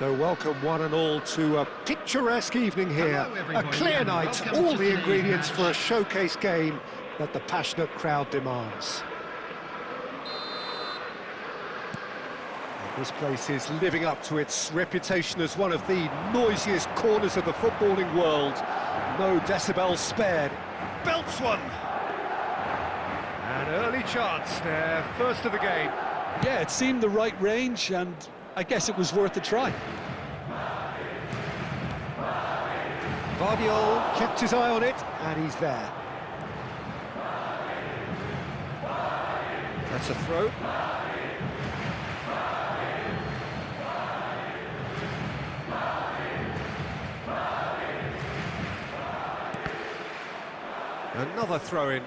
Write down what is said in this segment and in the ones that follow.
So welcome one and all to a picturesque evening here, a clear night, all the ingredients for a showcase game that the passionate crowd demands. This place is living up to its reputation as one of the noisiest corners of the footballing world. No decibels spared. Belts one! An early chance there, first of the game. Yeah, it seemed the right range, and I guess it was worth a try. Vardiol kept his eye on it, and he's there. That's a throw. Another throw-in.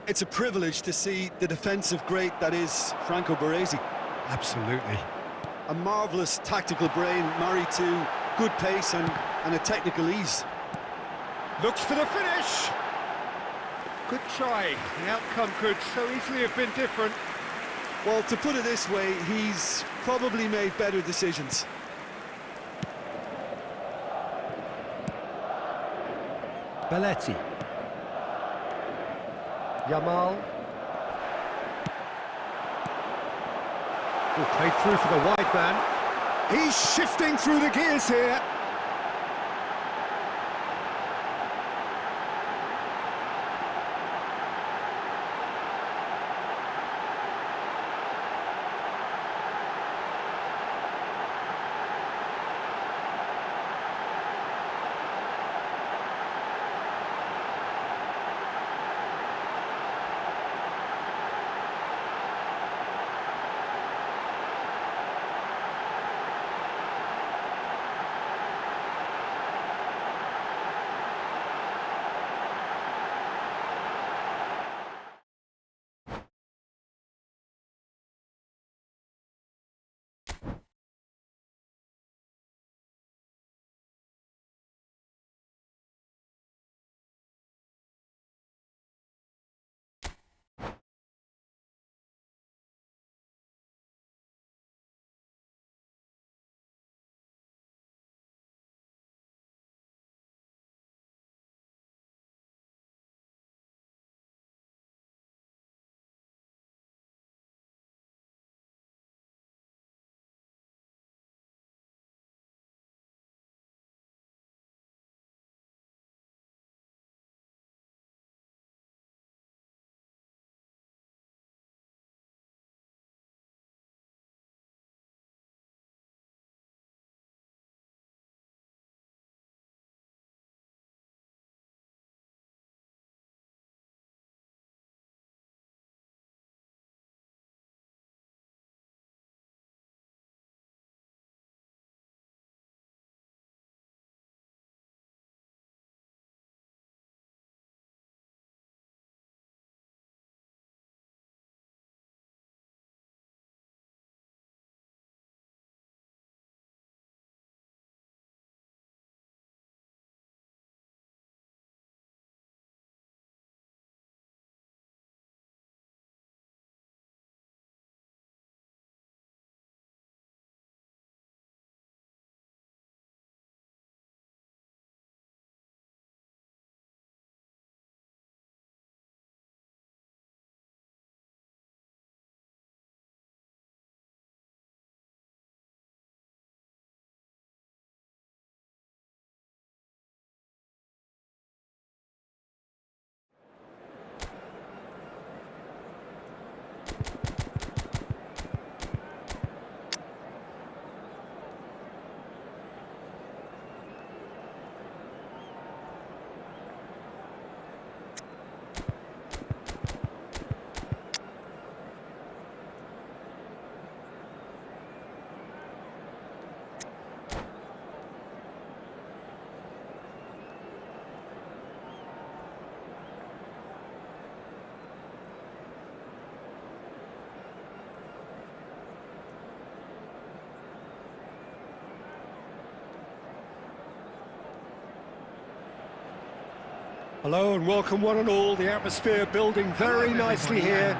It's a privilege to see the defensive great that is Franco Baresi. Absolutely. A marvellous tactical brain married to good pace and a technical ease. Looks for the finish! Good try. The outcome could so easily have been different. Well, to put it this way, he's probably made better decisions. Belletti. Yamal. Oh, played through for the wide man. He's shifting through the gears here. Hello and welcome one and all. The atmosphere building very nicely here.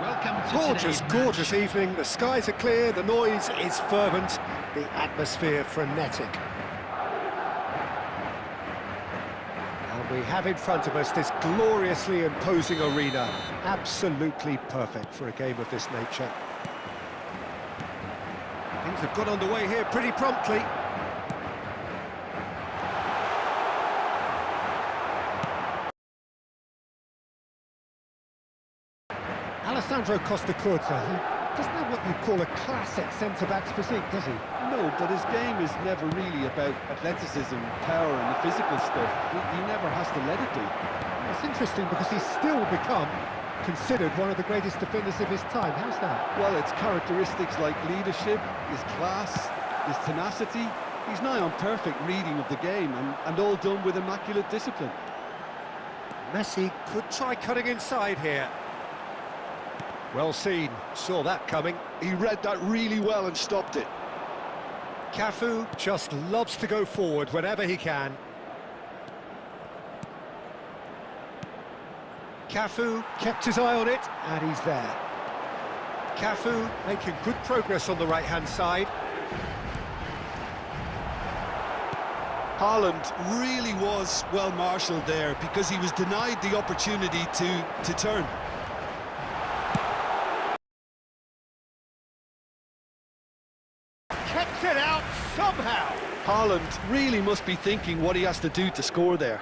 Gorgeous, gorgeous evening. The skies are clear, the noise is fervent, the atmosphere frenetic. We have in front of us this gloriously imposing arena. Absolutely perfect for a game of this nature. Things have got underway here pretty promptly. Alessandro Costacurta, he doesn't have what you'd call a classic centre-back's physique, does he? No, but his game is never really about athleticism, power and the physical stuff. He never has to let it be. It's interesting because he's still become considered one of the greatest defenders of his time. How's that? Well, it's characteristics like leadership, his class, his tenacity. He's nigh on perfect reading of the game and all done with immaculate discipline. Messi could try cutting inside here. Well seen, saw that coming. He read that really well and stopped it. Cafu just loves to go forward whenever he can. Cafu kept his eye on it, and he's there. Cafu making good progress on the right-hand side. Haaland really was well marshalled there because he was denied the opportunity to turn. Kept it out somehow. Haaland really must be thinking what he has to do to score there.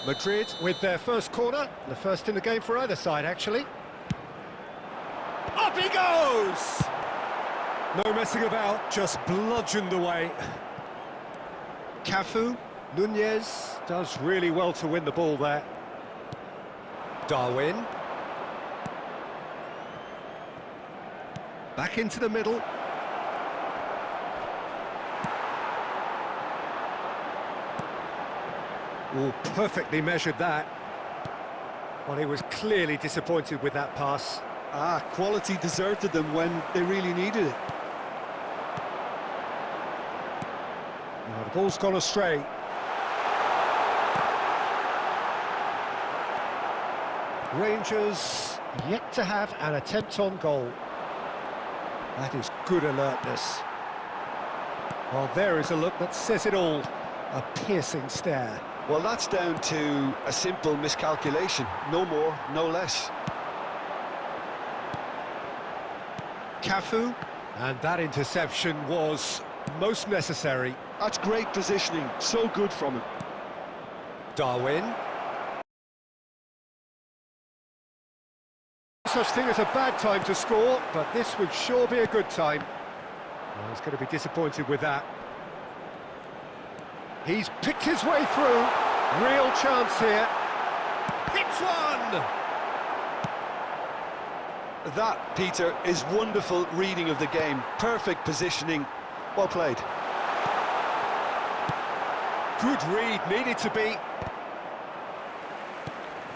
Madrid with their first corner, the first in the game for either side, actually. Up he goes! No messing about, just bludgeoned away. Cafu, Nunez does really well to win the ball there. Darwin. Back into the middle. Oh, perfectly measured that. Well, he was clearly disappointed with that pass. Quality deserted them when they really needed it. Now, the ball's gone astray. Rangers yet to have an attempt on goal. That is good alertness. Well, there is a look that says it all. A piercing stare. Well, that's down to a simple miscalculation. No more, no less. Cafu, and that interception was most necessary. That's great positioning, so good from him. Darwin. Such thing as a bad time to score, but this would sure be a good time. Well, he's going to be disappointed with that. He's picked his way through. Real chance here. Hits one! That, Peter, is wonderful reading of the game. Perfect positioning. Well played. Good read, needed to be.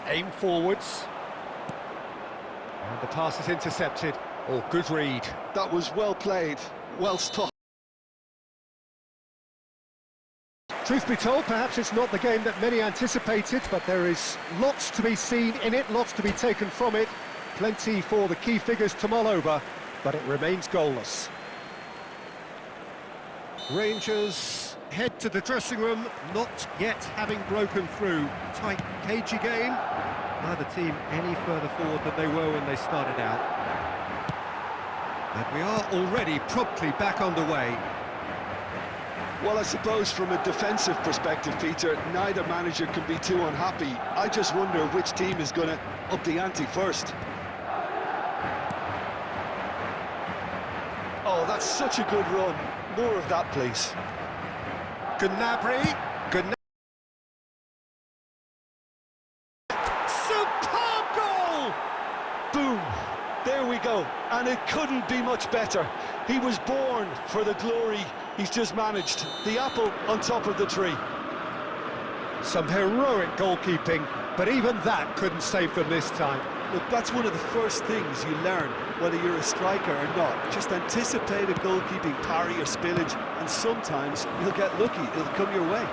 Aim forwards. And the pass is intercepted. Oh, good read. That was well played, well stopped. Truth be told, perhaps it's not the game that many anticipated, but there is lots to be seen in it, lots to be taken from it. Plenty for the key figures to mull over, but it remains goalless. Rangers head to the dressing room, not yet having broken through. Tight, cagey game. Neither team any further forward than they were when they started out. And we are already promptly back underway. Well, I suppose from a defensive perspective, Peter, neither manager can be too unhappy. I just wonder which team is going to up the ante first. Oh, that's such a good run. More of that, please. Gnabry. Superb goal! Boom! There we go. And it couldn't be much better. He was born for the glory he's just managed. The apple on top of the tree. Some heroic goalkeeping, but even that couldn't save them this time. Look, that's one of the first things you learn, whether you're a striker or not. Just anticipate a goalkeeping parry or spillage, and sometimes you'll get lucky, it'll come your way.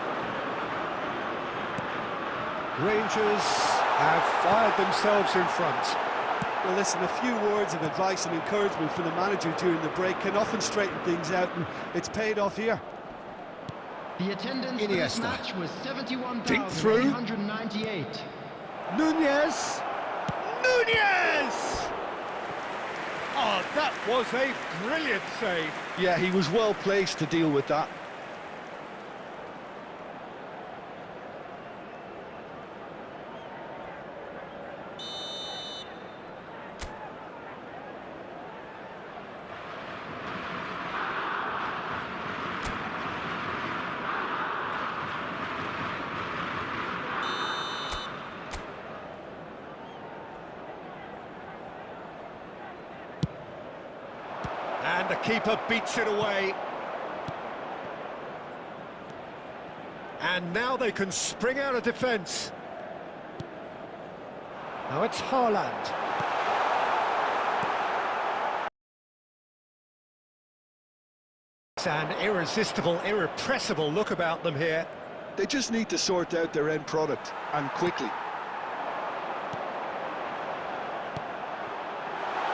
Rangers have fired themselves in front. Well, listen, a few words of advice and encouragement from the manager during the break can often straighten things out, and it's paid off here. The attendance for this Iniesta. match was Deep through. 71,898. Nunez! Nunez! Oh, that was a brilliant save. Yeah, he was well placed to deal with that. And the keeper beats it away. And now they can spring out of defence. Now it's Haaland. It's an irresistible, irrepressible look about them here. They just need to sort out their end product, and quickly.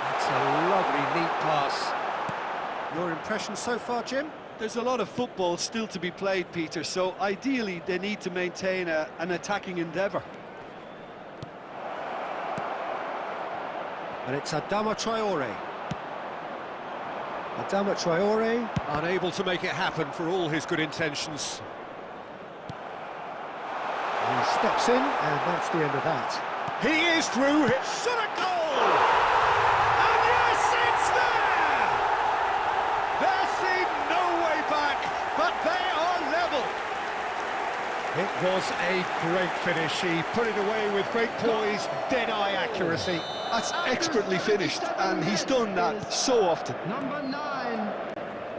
That's a lovely, neat pass. Your impression so far, Jim? There's a lot of football still to be played, Peter, so ideally they need to maintain an attacking endeavour. And it's Adama Traore. Adama Traore, unable to make it happen for all his good intentions. He steps in, and that's the end of that. He is through, shot a goal! And yes, it's there! There seemed no way back, but they are level. It was a great finish. He put it away with great poise, dead-eye accuracy. That's expertly finished, and he's done that so often. Number 9,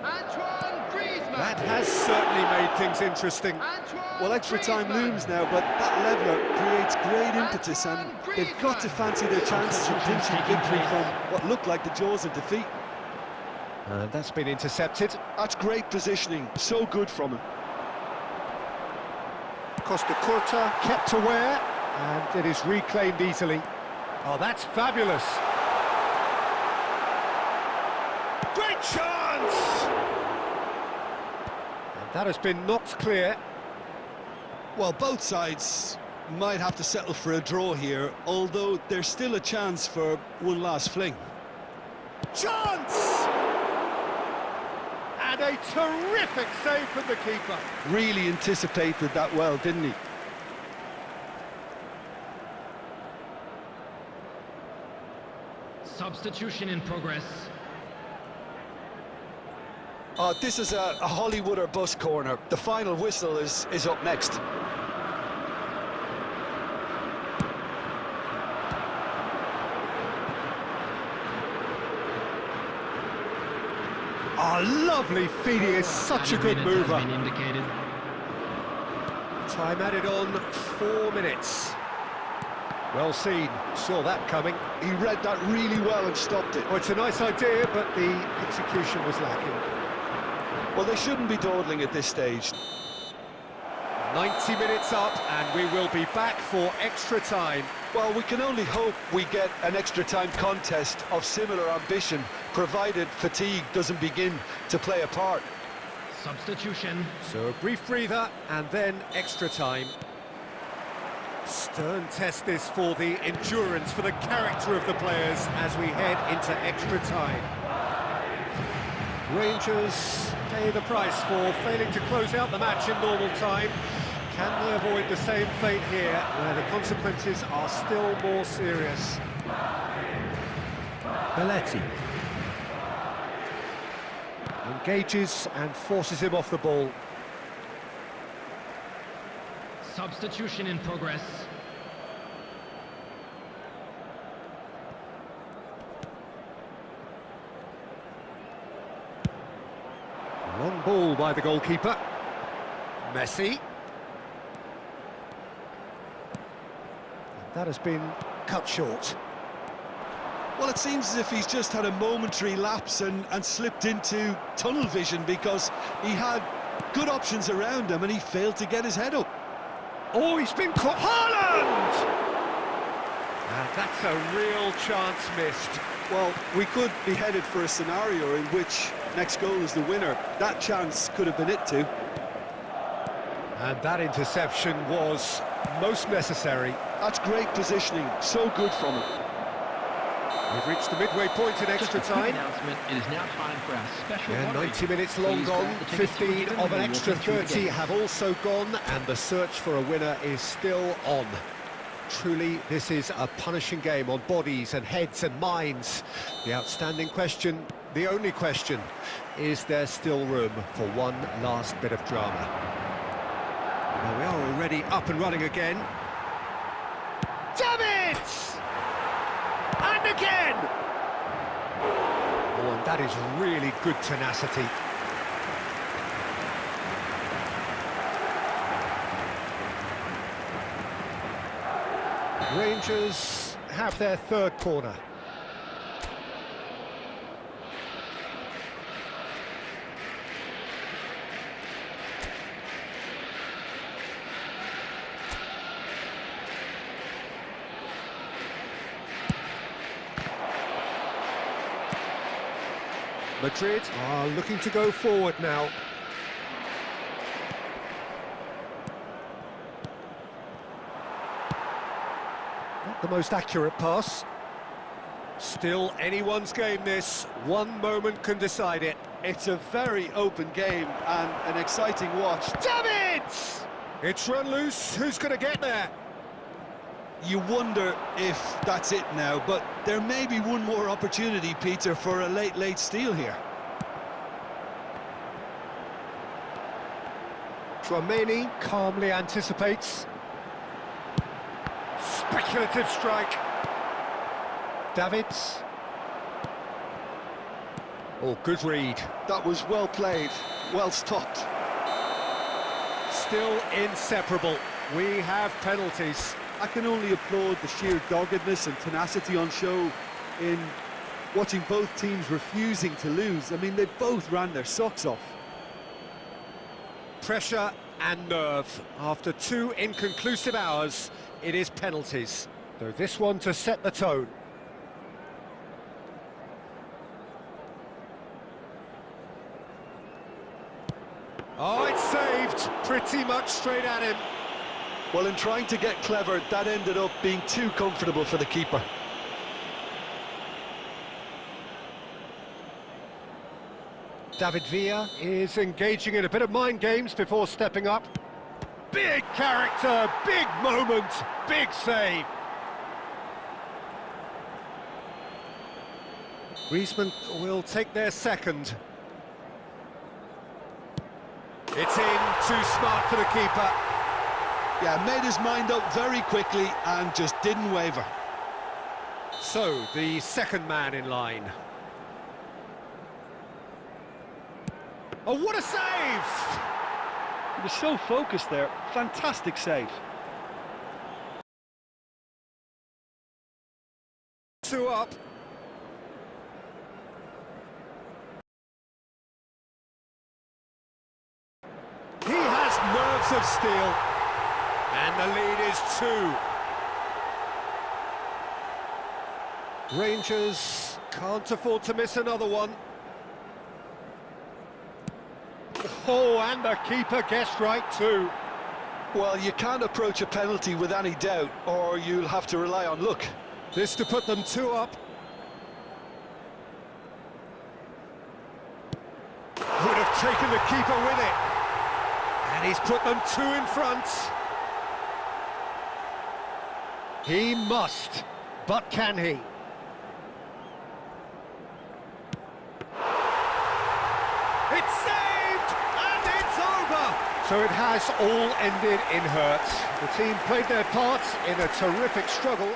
Antoine Griezmann. That has certainly made things interesting. Antoine Well, extra time Griezmann. looms now, but that leveller creates great impetus, and they've got to fancy their chances of clinching victory from what looked like the jaws of defeat. And that's been intercepted. That's great positioning, so good from him. Costa Curta kept aware, and it is reclaimed easily. Oh, that's fabulous. Great chance! And that has been knocked clear. Well, both sides might have to settle for a draw here, although there's still a chance for one last fling. Chance! And a terrific save from the keeper. Really anticipated that well, didn't he? Substitution in progress. This is a Hollywood or bus corner. The final whistle is up next. Oh, lovely feed. He is such a good mover. Has been indicated. Time added on, 4 minutes. Well seen, saw that coming. He read that really well and stopped it. Oh, it's a nice idea, but the execution was lacking. Well, they shouldn't be dawdling at this stage. 90 minutes up, and we will be back for extra time. Well, we can only hope we get an extra time contest of similar ambition, provided fatigue doesn't begin to play a part. Substitution. So a brief breather, and then extra time. Stern test this for the endurance, for the character of the players as we head into extra time. Rangers pay the price for failing to close out the match in normal time. Can they avoid the same fate here, where the consequences are still more serious? Belletti engages and forces him off the ball. Substitution in progress. Long ball by the goalkeeper. Messi. That has been cut short. Well, it seems as if he's just had a momentary lapse and slipped into tunnel vision, because he had good options around him and he failed to get his head up. Oh, he's been caught. Haaland! And that's a real chance missed. Well, we could be headed for a scenario in which next goal is the winner. That chance could have been it too. And that interception was most necessary. That's great positioning, so good from him. We've reached the midway point in extra time. Announcement. It is now time for our special Yeah, lottery. 90 minutes long Please gone, grab the tickets to 15 get them of an and we'll extra walk you through the 30 game. have also gone, and the search for a winner is still on. Truly, this is a punishing game on bodies and heads and minds. The outstanding question, the only question, is there still room for one last bit of drama? Well, we are already up and running again. Davids! And again! Oh, and that is really good tenacity. Rangers have their third corner. Madrid are looking to go forward now. Not the most accurate pass. Still anyone's game this. One moment can decide it. It's a very open game and an exciting watch. Davids! It's run loose. Who's going to get there? You wonder if that's it now, but there may be one more opportunity, Peter, for a late steal here. Dramani calmly anticipates. Speculative strike. Davids. Oh, good read. That was well played, well stopped. Still inseparable. We have penalties. I can only applaud the sheer doggedness and tenacity on show in watching both teams refusing to lose. I mean, they both ran their socks off. Pressure and nerve. After 2 inconclusive hours, it is penalties. Though this one to set the tone. Oh, it's saved. Pretty much straight at him. Well, in trying to get clever, that ended up being too comfortable for the keeper. David Villa is engaging in a bit of mind games before stepping up. Big character, big moment, big save. Griezmann will take their second. It's in, too smart for the keeper. Yeah, made his mind up very quickly and just didn't waver. So, the second man in line. Oh, what a save! He was so focused there. Fantastic save. 2 up. He has nerves of steel. And the lead is 2. Rangers can't afford to miss another one. Oh, and the keeper guessed right too. Well, you can't approach a penalty with any doubt, or you'll have to rely on luck. This to put them 2 up. Would have taken the keeper with it. And he's put them 2 in front. He must, but can he? It's saved, and it's over! So it has all ended in hurt. The team played their parts in a terrific struggle.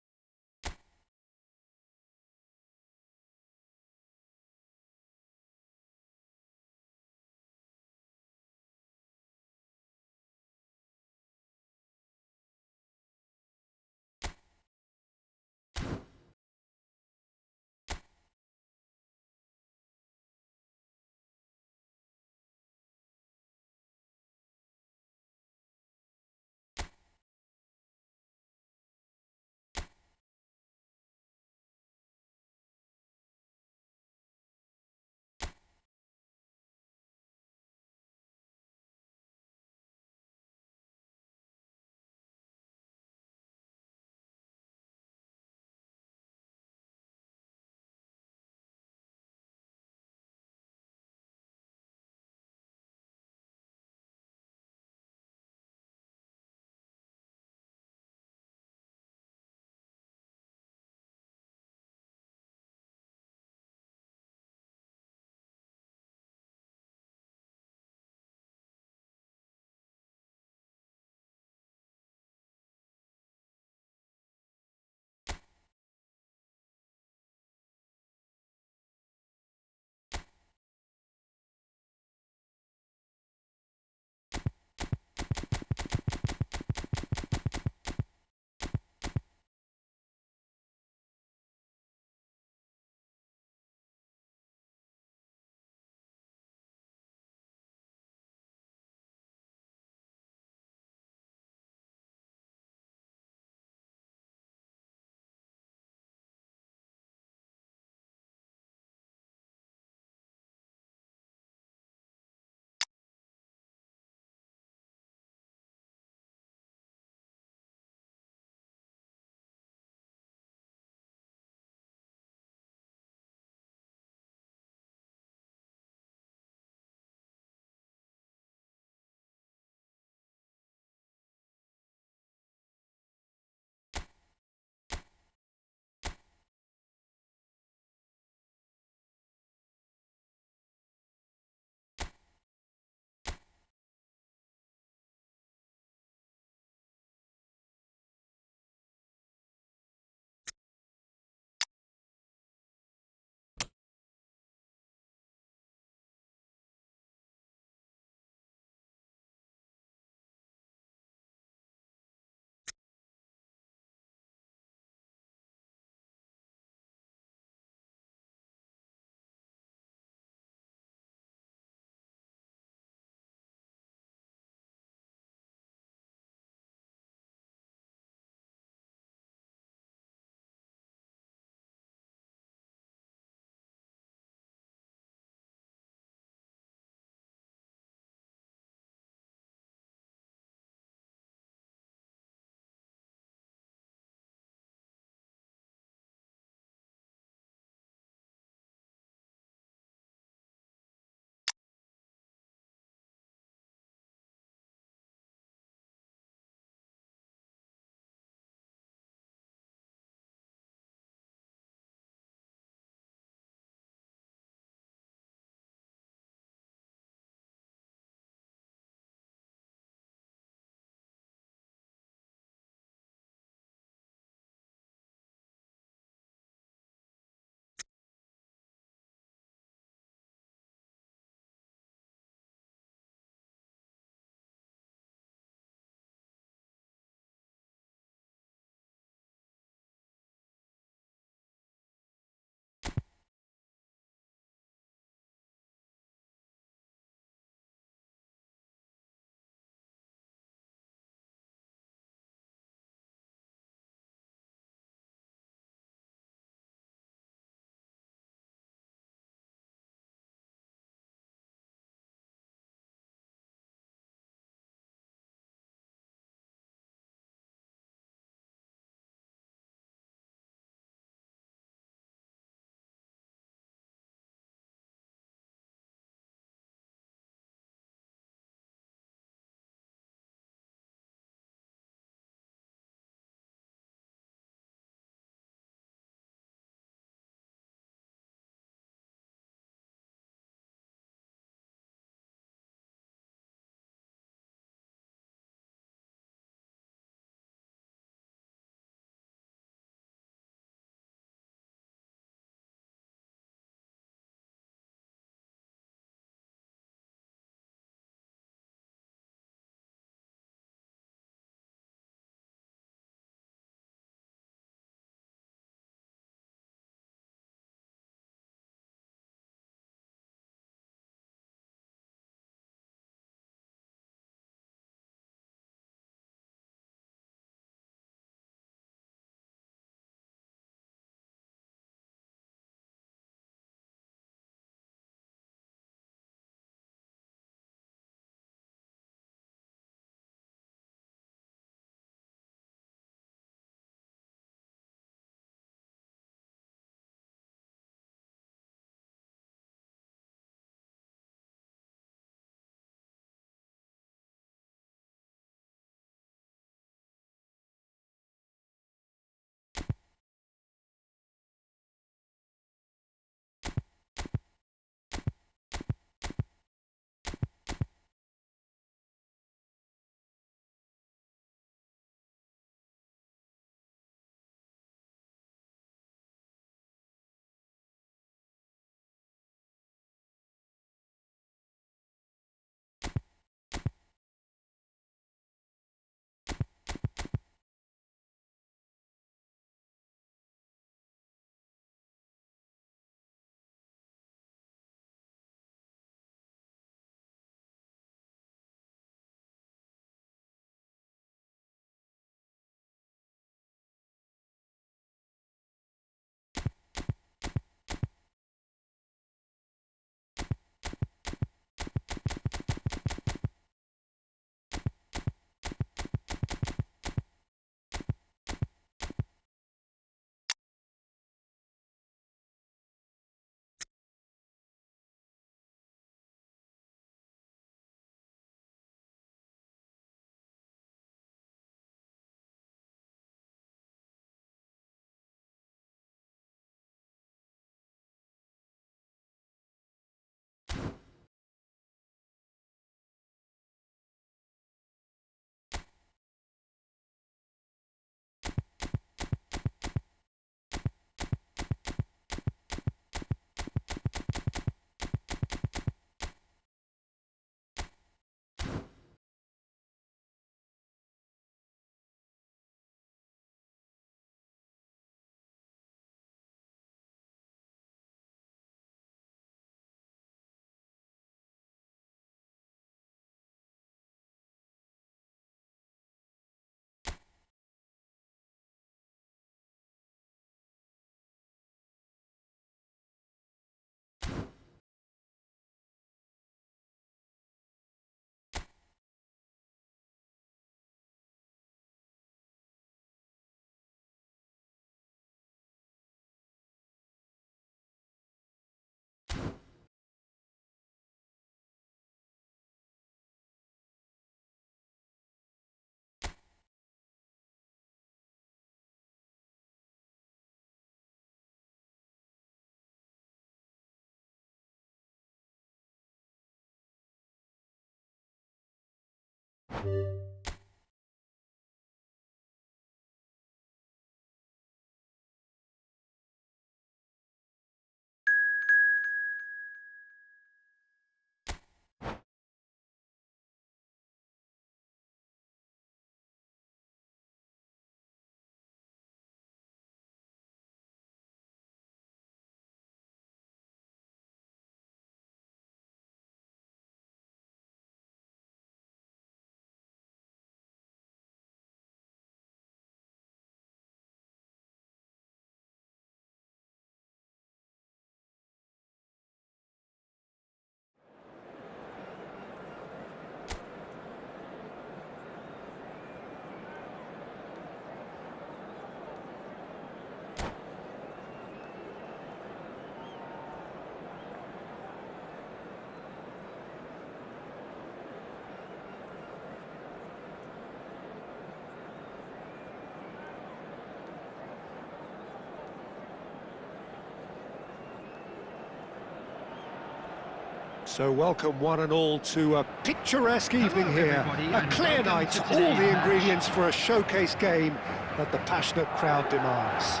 So welcome one and all to a picturesque evening here. A clear night, all the ingredients for a showcase game that the passionate crowd demands.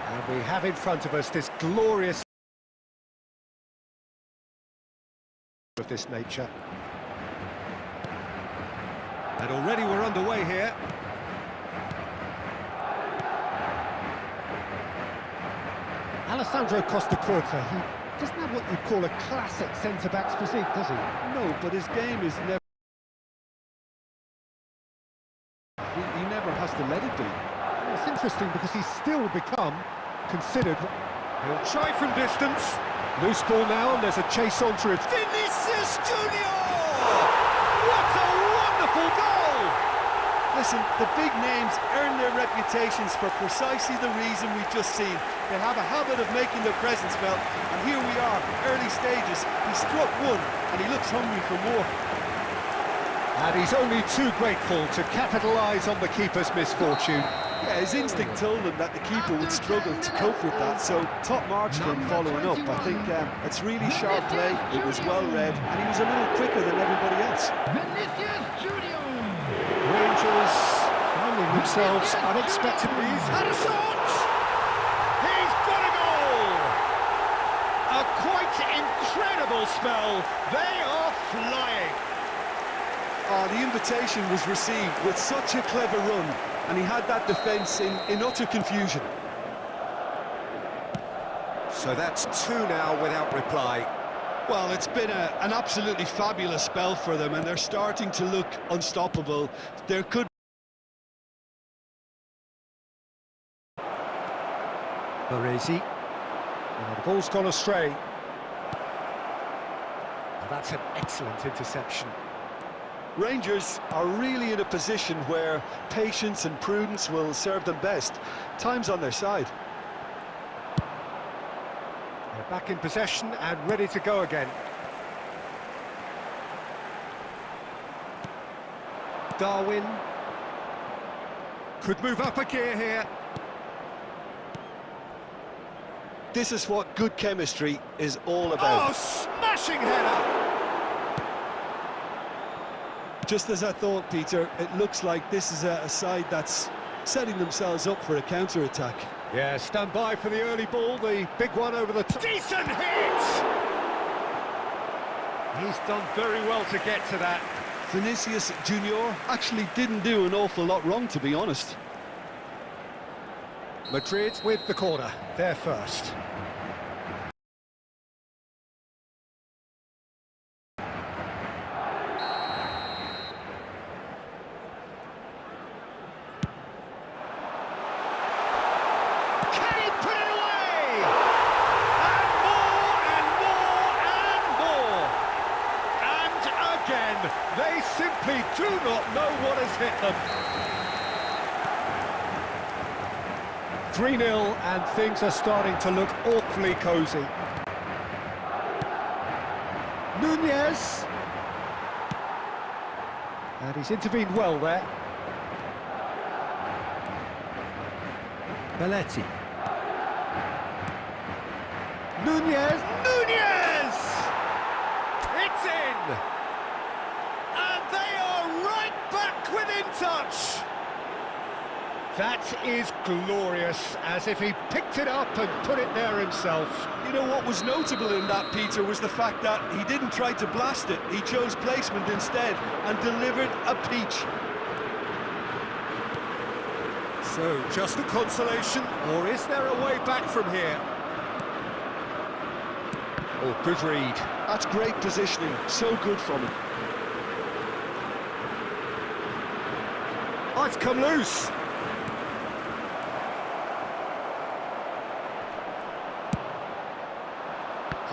And we have in front of us this glorious of this nature. And already we're underway here. Alessandro Costa, he doesn't have what you'd call a classic centre-back's physique, does he? No, but his game is never... He never has to let it be. Well, it's interesting because he's still become considered... He'll try from distance. Loose ball now, and there's a chase on through it. Vinicius Junior! What a wonderful goal! Listen, the big names earn their reputations for precisely the reason we've just seen. They have a habit of making their presence felt, and here we are, early stages. He struck one, and he looks hungry for more. And he's only too grateful to capitalise on the keeper's misfortune. Yeah, his instinct told him that the keeper would struggle to cope with that, so top marks for him following up. I think it's really sharp play, it was well read, and he was a little quicker than everybody else. Rangers finding themselves unexpectedly. He's had a shot! He's got a goal! A quite incredible spell. They are flying. Oh, the invitation was received with such a clever run, and he had that defence in utter confusion. So that's two now without reply. Well, it's been an absolutely fabulous spell for them, and they're starting to look unstoppable. There could... Baresi. The ball's gone astray. Well, that's an excellent interception. Rangers are really in a position where patience and prudence will serve them best. Time's on their side. They're back in possession and ready to go again. Darwin could move up a gear here. This is what good chemistry is all about. Oh, smashing header! Just as I thought, Peter, it looks like this is a side that's setting themselves up for a counter-attack. Yeah, stand by for the early ball, the big one over the top. Decent hit! He's done very well to get to that. Vinicius Junior actually didn't do an awful lot wrong, to be honest. Madrid with the corner, they're first. They simply do not know what has hit them. 3-0 and things are starting to look awfully cosy. Nunez. And he's intervened well there. Belletti. Nunez. Nunez! It's in! such! That is glorious, as if he picked it up and put it there himself. You know what was notable in that, Peter, was the fact that he didn't try to blast it. He chose placement instead and delivered a peach. So, just a consolation, or is there a way back from here? Oh, good read. That's great positioning, so good from him. Oh, it's come loose.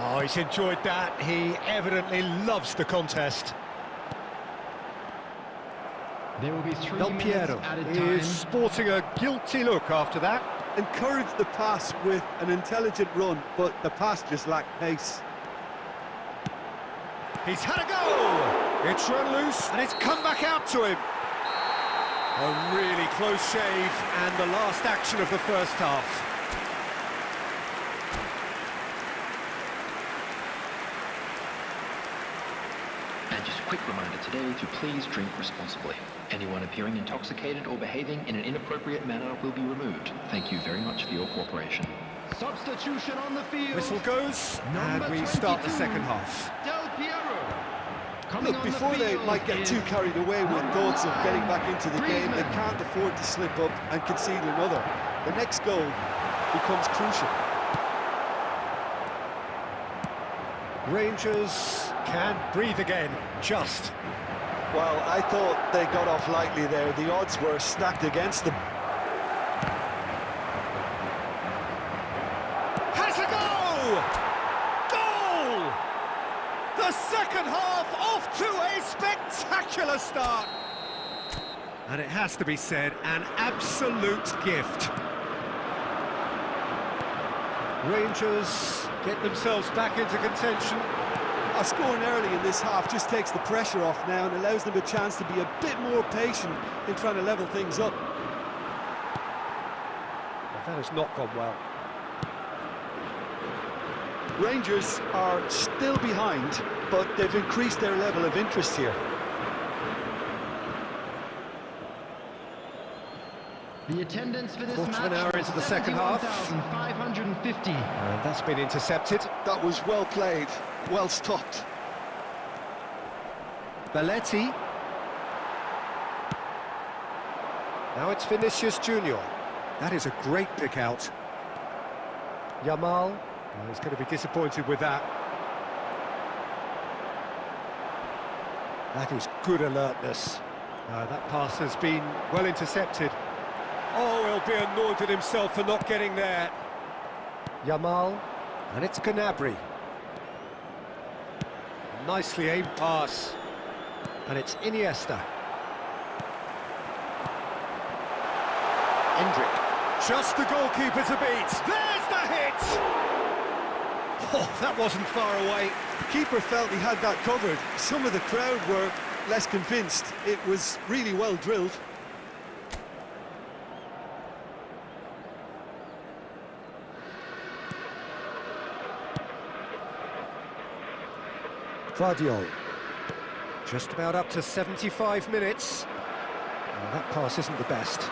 Oh, he's enjoyed that. He evidently loves the contest. There will be 3 Del minutes Piero added time. is sporting a guilty look after that. Encouraged the pass with an intelligent run, but the pass just lacked pace. He's had a go! It's run loose, and it's come back out to him. A really close shave, and the last action of the first half. And just a quick reminder today to please drink responsibly. Anyone appearing intoxicated or behaving in an inappropriate manner will be removed. Thank you very much for your cooperation. Substitution on the field. Whistle goes, and Number we start the 22, second half. Del Piero. Coming Look, on the before they field might get is too carried away with thoughts of getting back into the game, they Griezmann. can't afford to slip up and concede another. The next goal becomes crucial. Rangers can breathe again, just. Well, I thought they got off lightly there. The odds were stacked against them. Has a go! Goal! The second half off to a spectacular start. And it has to be said, an absolute gift. Rangers get themselves back into contention. Scoring early in this half just takes the pressure off now and allows them a chance to be a bit more patient in trying to level things up. But that has not gone well. Rangers are still behind, but they've increased their level of interest here. The attendance for this Quarter of an match hour was into the second half. 71,550. And that's been intercepted. That was well played, well stopped. Belletti. Now it's Vinicius Junior. That is a great pick out. Yamal. Well, he's going to be disappointed with that. That is good alertness. That pass has been well intercepted. Oh, he'll be annoyed at himself for not getting there. Yamal, and it's Gnabry. Nicely aimed pass. And it's Iniesta. Endrick. Just the goalkeeper to beat. There's the hit! Oh, that wasn't far away. The keeper felt he had that covered. Some of the crowd were less convinced. It was really well drilled. Vardiol. Just about up to 75 minutes. That pass isn't the best.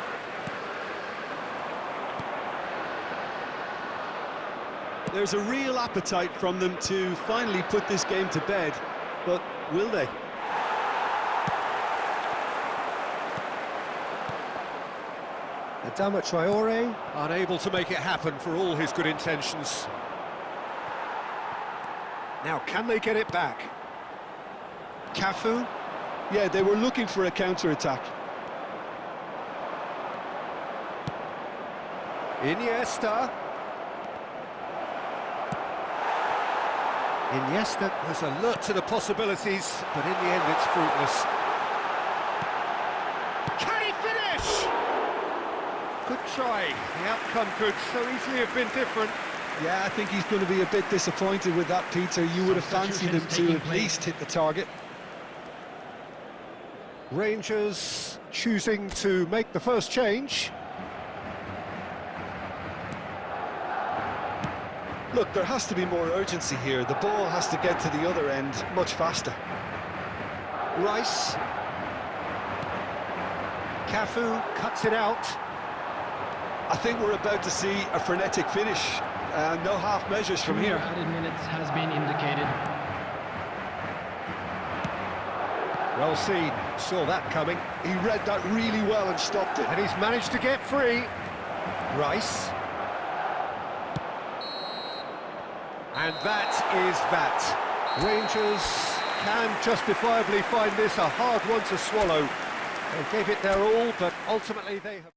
There's a real appetite from them to finally put this game to bed, but will they? Adama Traore, unable to make it happen for all his good intentions. Now, can they get it back? Cafu. Yeah, they were looking for a counter-attack. Iniesta. Iniesta was alert to the possibilities, but in the end it's fruitless. Can he finish? Good try. The outcome could so easily have been different. Yeah, I think he's going to be a bit disappointed with that, Peter. You would have fancied him to at least hit the target. Rangers choosing to make the first change. Look, there has to be more urgency here. The ball has to get to the other end much faster. Rice. Cafu cuts it out. I think we're about to see a frenetic finish. No half measures from here. Added minutes has been indicated. Well seen, saw that coming. He read that really well and stopped it. And he's managed to get free. Rice. And that is that. Rangers can justifiably find this a hard one to swallow. They gave it their all, but ultimately they have...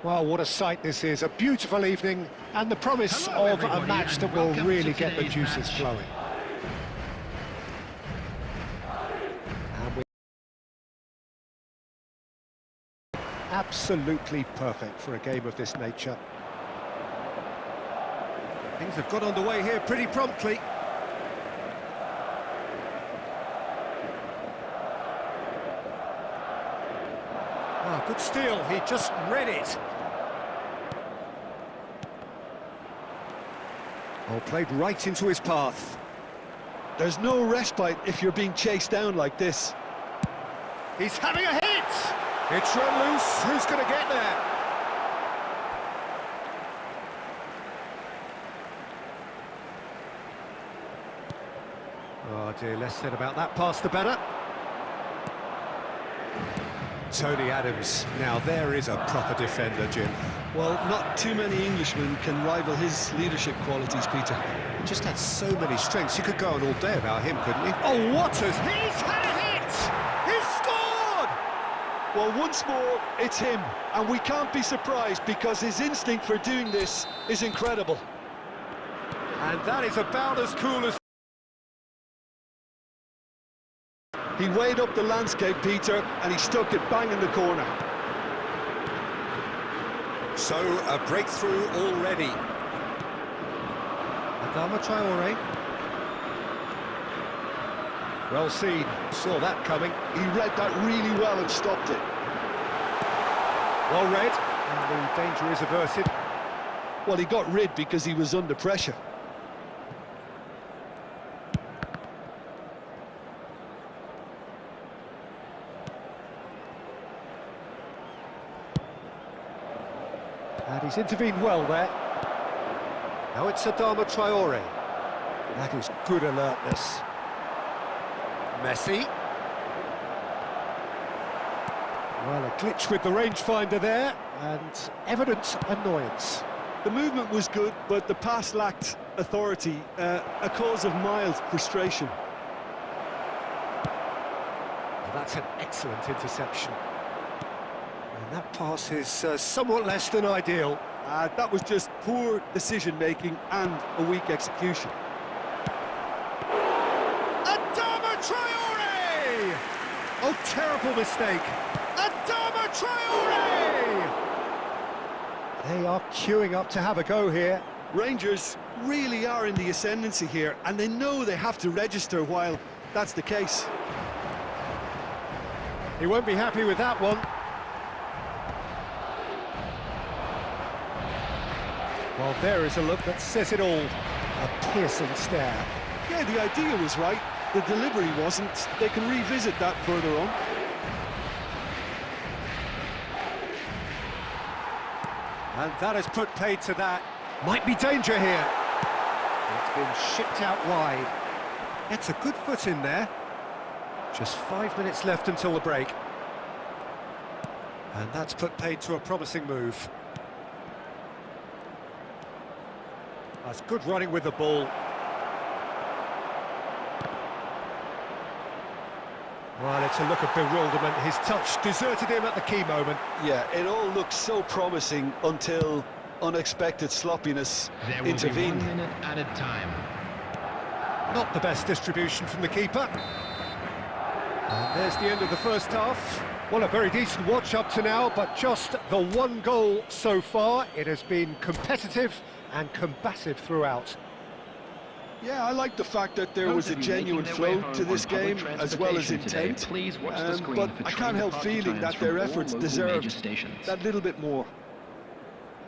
Well, what a sight this is. A beautiful evening and the promise Hello, of a everybody, match that and will welcome really to get the today's juices match. flowing. And absolutely perfect for a game of this nature. Things have got underway here pretty promptly. Oh, good steal, he just read it. Oh, played right into his path. There's no respite if you're being chased down like this. He's having a hit! It's run loose, who's going to get there? Oh dear, less said about that pass the better. Tony Adams, now there is a proper defender, Jim. Well, not too many Englishmen can rival his leadership qualities, Peter. He just had so many strengths, you could go on all day about him, couldn't you? Oh, Waters, he's had a hit! He's scored! Well, once more, it's him, and we can't be surprised because his instinct for doing this is incredible. And that is about as cool as... He weighed up the landscape, Peter, and he stuck it bang in the corner. So, a breakthrough already. Adama Traore. Well seen, saw that coming. He read that really well and stopped it. Well read, and the danger is averted. Well, he got rid because he was under pressure. And he's intervened well there. Now it's Adama Traore. That is good alertness. Messi. Well, a glitch with the rangefinder there, and evident annoyance. The movement was good, but the pass lacked authority, a cause of mild frustration. Well, that's an excellent interception. And that pass is somewhat less than ideal. That was just poor decision-making and a weak execution. Adama Traore! Oh, terrible mistake. Adama Traore! They are queuing up to have a go here. Rangers really are in the ascendancy here, and they know they have to register while that's the case. He won't be happy with that one. Well, there is a look that says it all. A piercing stare. Yeah, the idea was right. The delivery wasn't. They can revisit that further on. And that has put paid to that. Might be danger here. It's been shipped out wide. It's a good foot in there. Just 5 minutes left until the break. And that's put paid to a promising move. That's good running with the ball. Well, it's a look of bewilderment. His touch deserted him at the key moment. Yeah, it all looked so promising until unexpected sloppiness intervened. There will be 1 minute at a time. Not the best distribution from the keeper. And there's the end of the first half. Well, a very decent watch up to now, but just the one goal so far. It has been competitive and combative throughout. Yeah, I like the fact that there was a genuine flow to this game, as well as intent, but I can't help feeling that their efforts deserved that little bit more.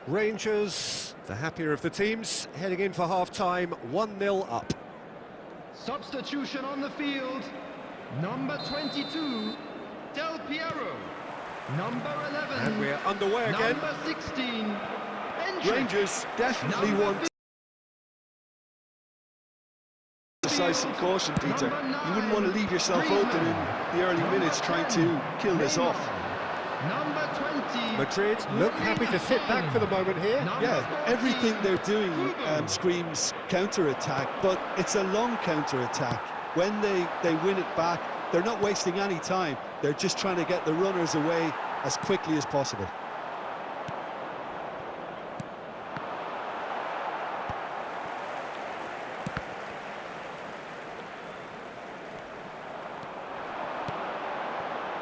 Rangers, the happier of the teams, heading in for half-time, 1-0 up. Substitution on the field. Number 22, Del Piero. Number 11. And we're underway again. Number 16, Hendrick. Rangers definitely want decisive caution, Peter. You wouldn't want to leave yourself open in the early minutes trying to kill this off. Number 20. Madrid look happy to sit back for the moment here. Yeah, everything they're doing screams counter-attack, but it's a long counter-attack. When they win it back, they're not wasting any time. They're just trying to get the runners away as quickly as possible.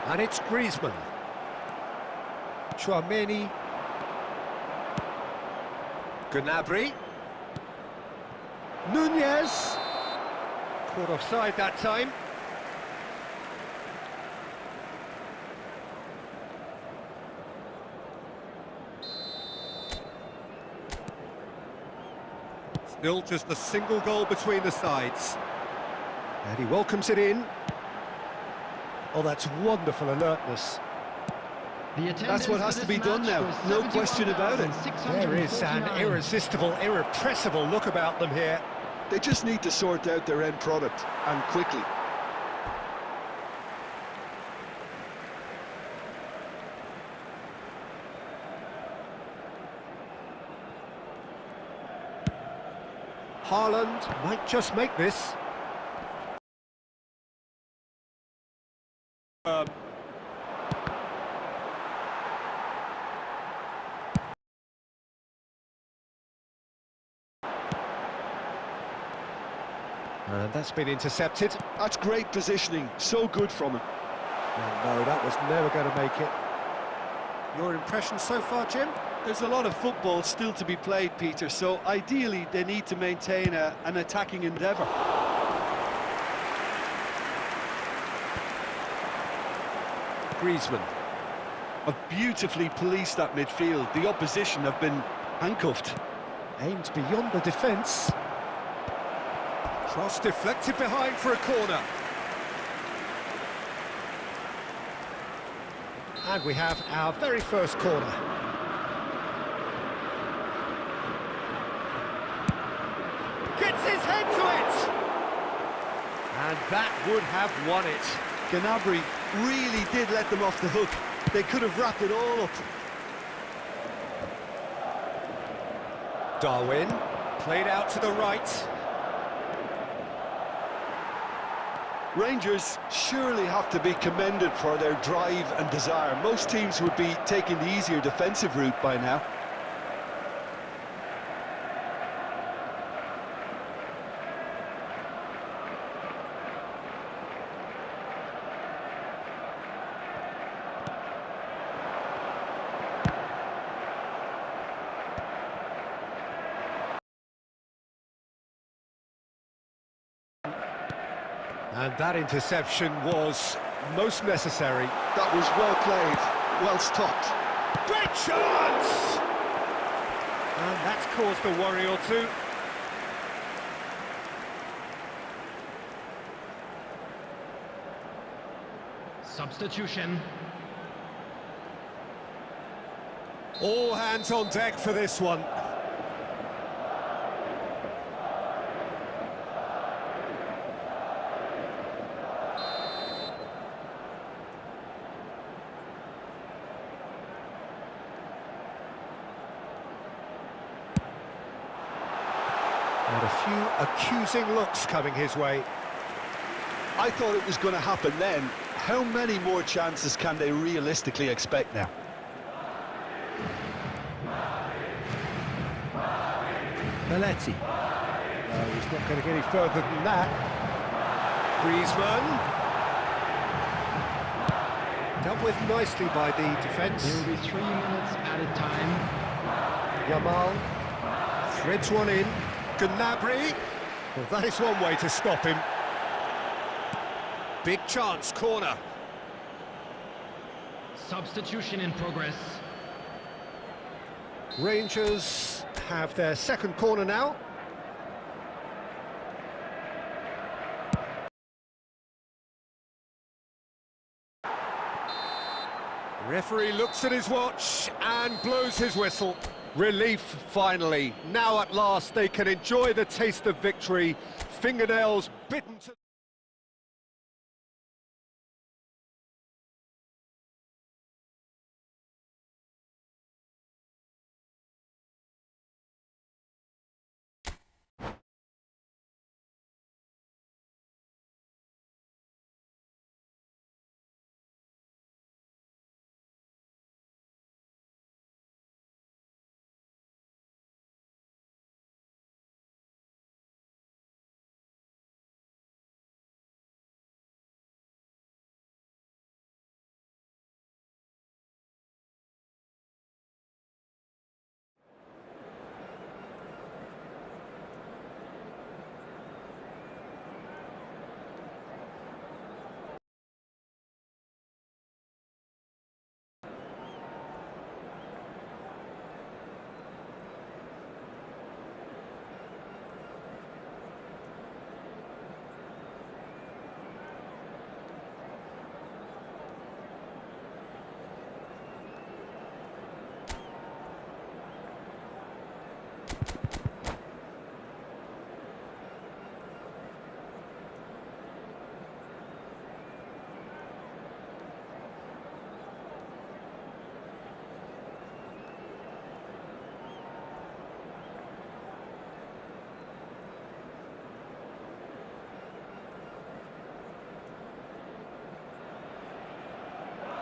And it's Griezmann. Chouameni. Gnabry. Nunez. Caught offside that time. Still just a single goal between the sides. And he welcomes it in. Oh, that's wonderful alertness. That's what has to be done now, no question about it. There is an irresistible, irrepressible look about them here. They just need to sort out their end product, and quickly. Haaland might just make this. And that's been intercepted. That's great positioning, so good from him. And no, that was never going to make it. Your impression so far, Jim? There's a lot of football still to be played, Peter, so ideally they need to maintain an attacking endeavour. Griezmann. Have beautifully policed that midfield. The opposition have been handcuffed. Aimed beyond the defence. Cross deflected behind for a corner. And we have our very first corner. Gets his head to it! And that would have won it. Gnabry really did let them off the hook. They could have wrapped it all up. Darwin, played out to the right. Rangers surely have to be commended for their drive and desire. Most teams would be taking the easier defensive route by now. And that interception was most necessary. That was well played, well stopped. Great chance! And that's caused a worry or two. Substitution. All hands on deck for this one. And a few accusing looks coming his way. I thought it was going to happen then. How many more chances can they realistically expect now? Belletti. No, he's not going to get any further than that. Griezmann. Dealt with nicely by the defence. There will be 3 minutes at a time. Yamal threads one in. Gnabry. Well, that is one way to stop him. Big chance, corner. Substitution in progress. Rangers have their second corner now. Referee looks at his watch and blows his whistle. Relief, finally. Now at last they can enjoy the taste of victory. Fingernails bitten to...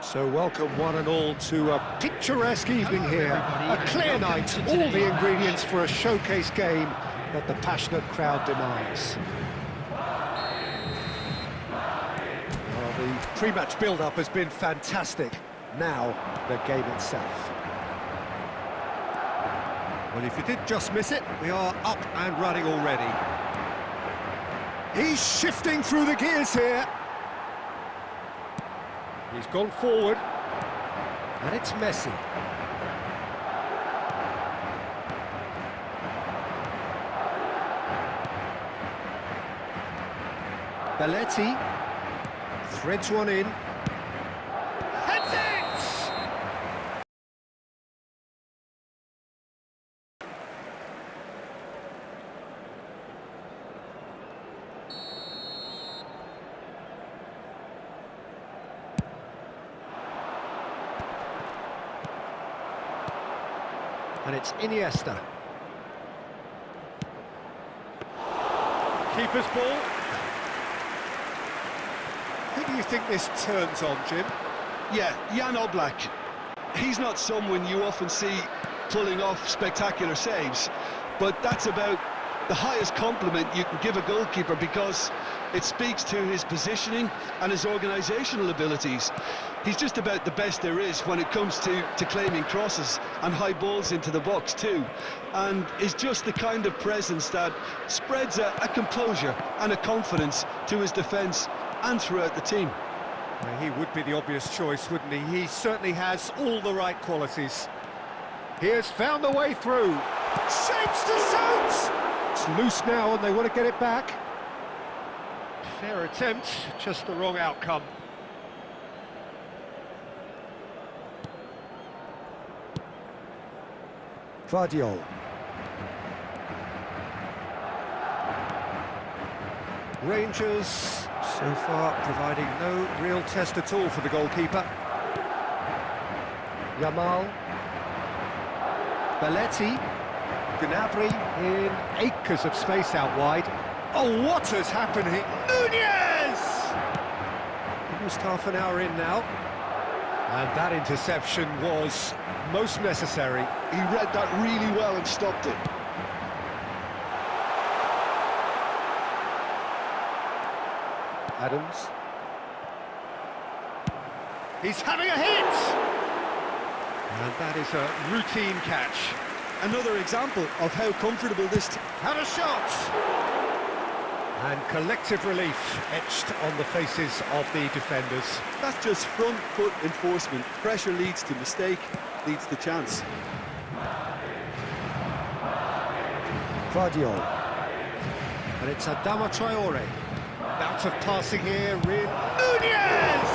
So welcome one and all to a picturesque evening here. A clear night, all the ingredients for a showcase game that the passionate crowd demands. Well, the pre-match build-up has been fantastic. Now, the game itself. Well, if you did just miss it, we are up and running already. He's shifting through the gears here. He's gone forward, and it's Messi. Belletti threads one in. Heads it! And it's Iniesta. Keeper's ball. Who do you think this turns on, Jim? Yeah, Jan Oblak. He's not someone you often see pulling off spectacular saves, but that's about the highest compliment you can give a goalkeeper, because it speaks to his positioning and his organisational abilities. He's just about the best there is when it comes to claiming crosses and high balls into the box too, and is just the kind of presence that spreads a composure and a confidence to his defence and throughout the team. He would be the obvious choice, wouldn't he? He certainly has all the right qualities. He has found the way through. Shapes to shoot! It's loose now and they want to get it back. Fair attempt, just the wrong outcome. Vardiol. Rangers, so far, providing no real test at all for the goalkeeper. Yamal. Belletti. Gnabry in acres of space out wide. Oh, what has happened here? Nunez! Almost half an hour in now. And that interception was most necessary. He read that really well and stopped it. Adams. He's having a hit! And that is a routine catch. Another example of how comfortable this Had a shot! And collective relief etched on the faces of the defenders. That's just front foot enforcement. Pressure leads to mistake, leads to chance. Vardiol. And it's Adama Traore. Bout of passing here, Nunez!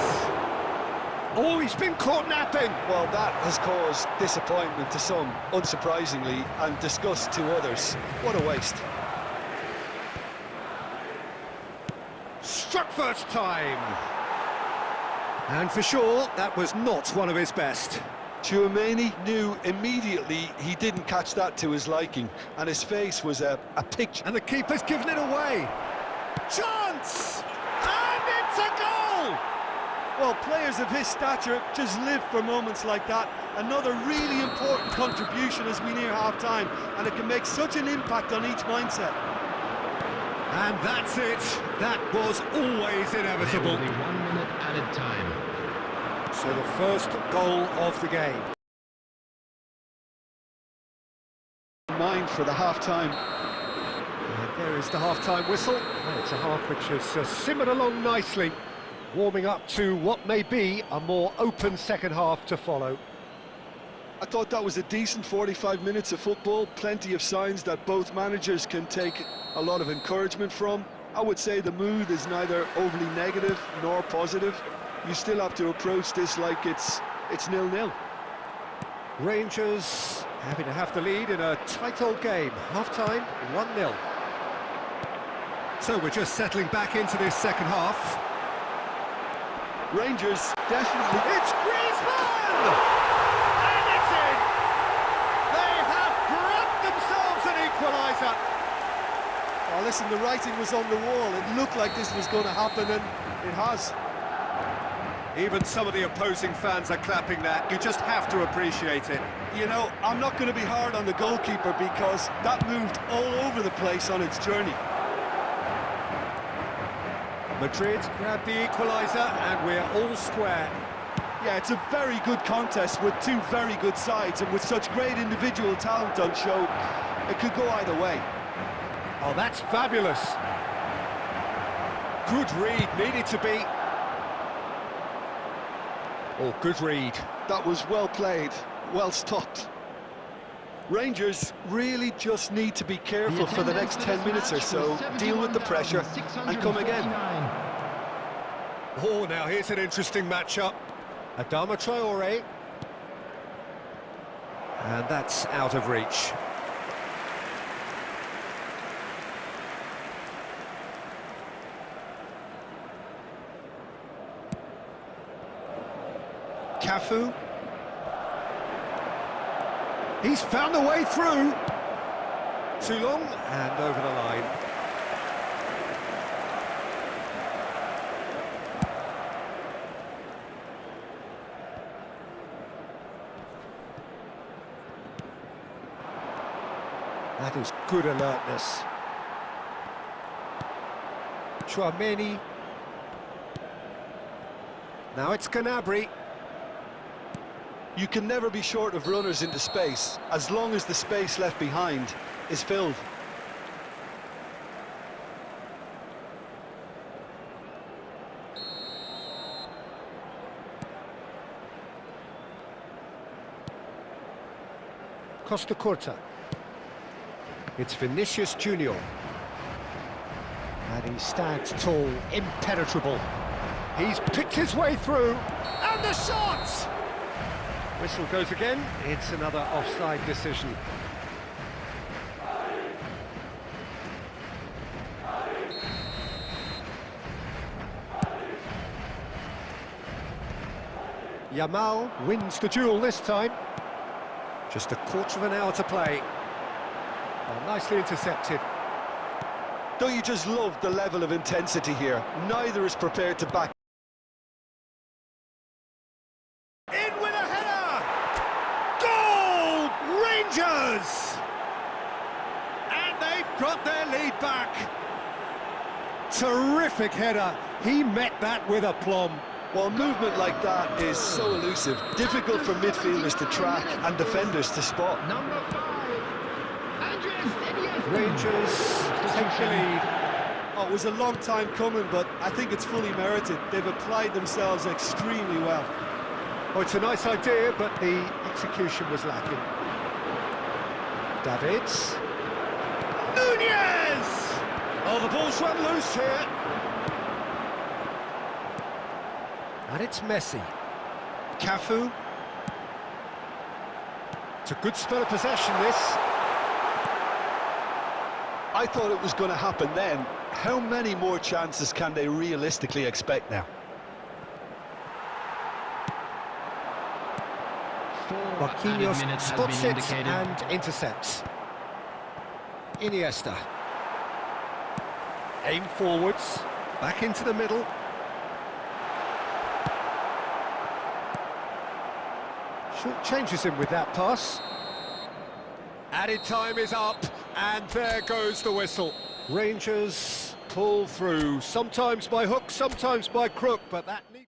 Oh, he's been caught napping! Well, that has caused disappointment to some, unsurprisingly, and disgust to others. What a waste. Struck first time! And for sure, that was not one of his best. Tchouaméni knew immediately he didn't catch that to his liking, and his face was a picture. And the keeper's given it away. Chance! And it's a goal! Well, players of his stature just live for moments like that. Another really important contribution as we near half-time, and it can make such an impact on each mindset. And that's it. That was always inevitable. Only 1 minute added time. So the first goal of the game. Mind for the half-time. And there is the half-time whistle. And it's a half which has simmered along nicely, warming up to what may be a more open second half to follow. I thought that was a decent 45 minutes of football, plenty of signs that both managers can take a lot of encouragement from. I would say the mood is neither overly negative nor positive. You still have to approach this like it's 0-0. Rangers happy to have the lead in a tight old game. Half-time, 1-0. So we're just settling back into this second half. Rangers definitely... It's Griezmann! And it's in! They have grabbed themselves an equaliser! Oh, listen, the writing was on the wall. It looked like this was going to happen, and it has. Even some of the opposing fans are clapping that. You just have to appreciate it. You know, I'm not going to be hard on the goalkeeper because that moved all over the place on its journey. Madrid grabbed the equaliser and we're all square. Yeah, it's a very good contest with two very good sides, and with such great individual talent on show, it could go either way. Oh, that's fabulous. Good read, needed to be. Oh, good read. That was well played, well stopped. Rangers really just need to be careful for the next 10 minutes or so, deal with the pressure and come again. Oh, now here's an interesting matchup. Adama Traore. And that's out of reach. Cafu. He's found a way through. Too long and over the line. That is good alertness. Tchouaméni. Now it's Gnabry. You can never be short of runners into space, as long as the space left behind is filled. Costa Curta. It's Vinicius Junior. And he stands tall, impenetrable. He's picked his way through, and the shot! Whistle goes again, it's another offside decision. Yamal wins the duel this time. Just a quarter of an hour to play. Oh, nicely intercepted. Don't you just love the level of intensity here? Neither is prepared to back. In with a header! Goal! Rangers! And they've got their lead back. Terrific header. He met that with aplomb. Well, movement like that is so elusive, difficult for midfielders to track and defenders to spot. Number 5, Rangers take the lead. Oh, it was a long time coming, but I think it's fully merited. They've applied themselves extremely well. Oh, it's a nice idea, but the execution was lacking. Davids. Nunez! Oh, the ball's run loose here. And it's Messi. Cafu. It's a good spell of possession, this. I thought it was going to happen then. How many more chances can they realistically expect now? Marquinhos spots it and intercepts. Iniesta. Aim forwards, back into the middle. Short changes him with that pass. Added time is up, and there goes the whistle. Rangers pull through, sometimes by hook, sometimes by crook, but that needs...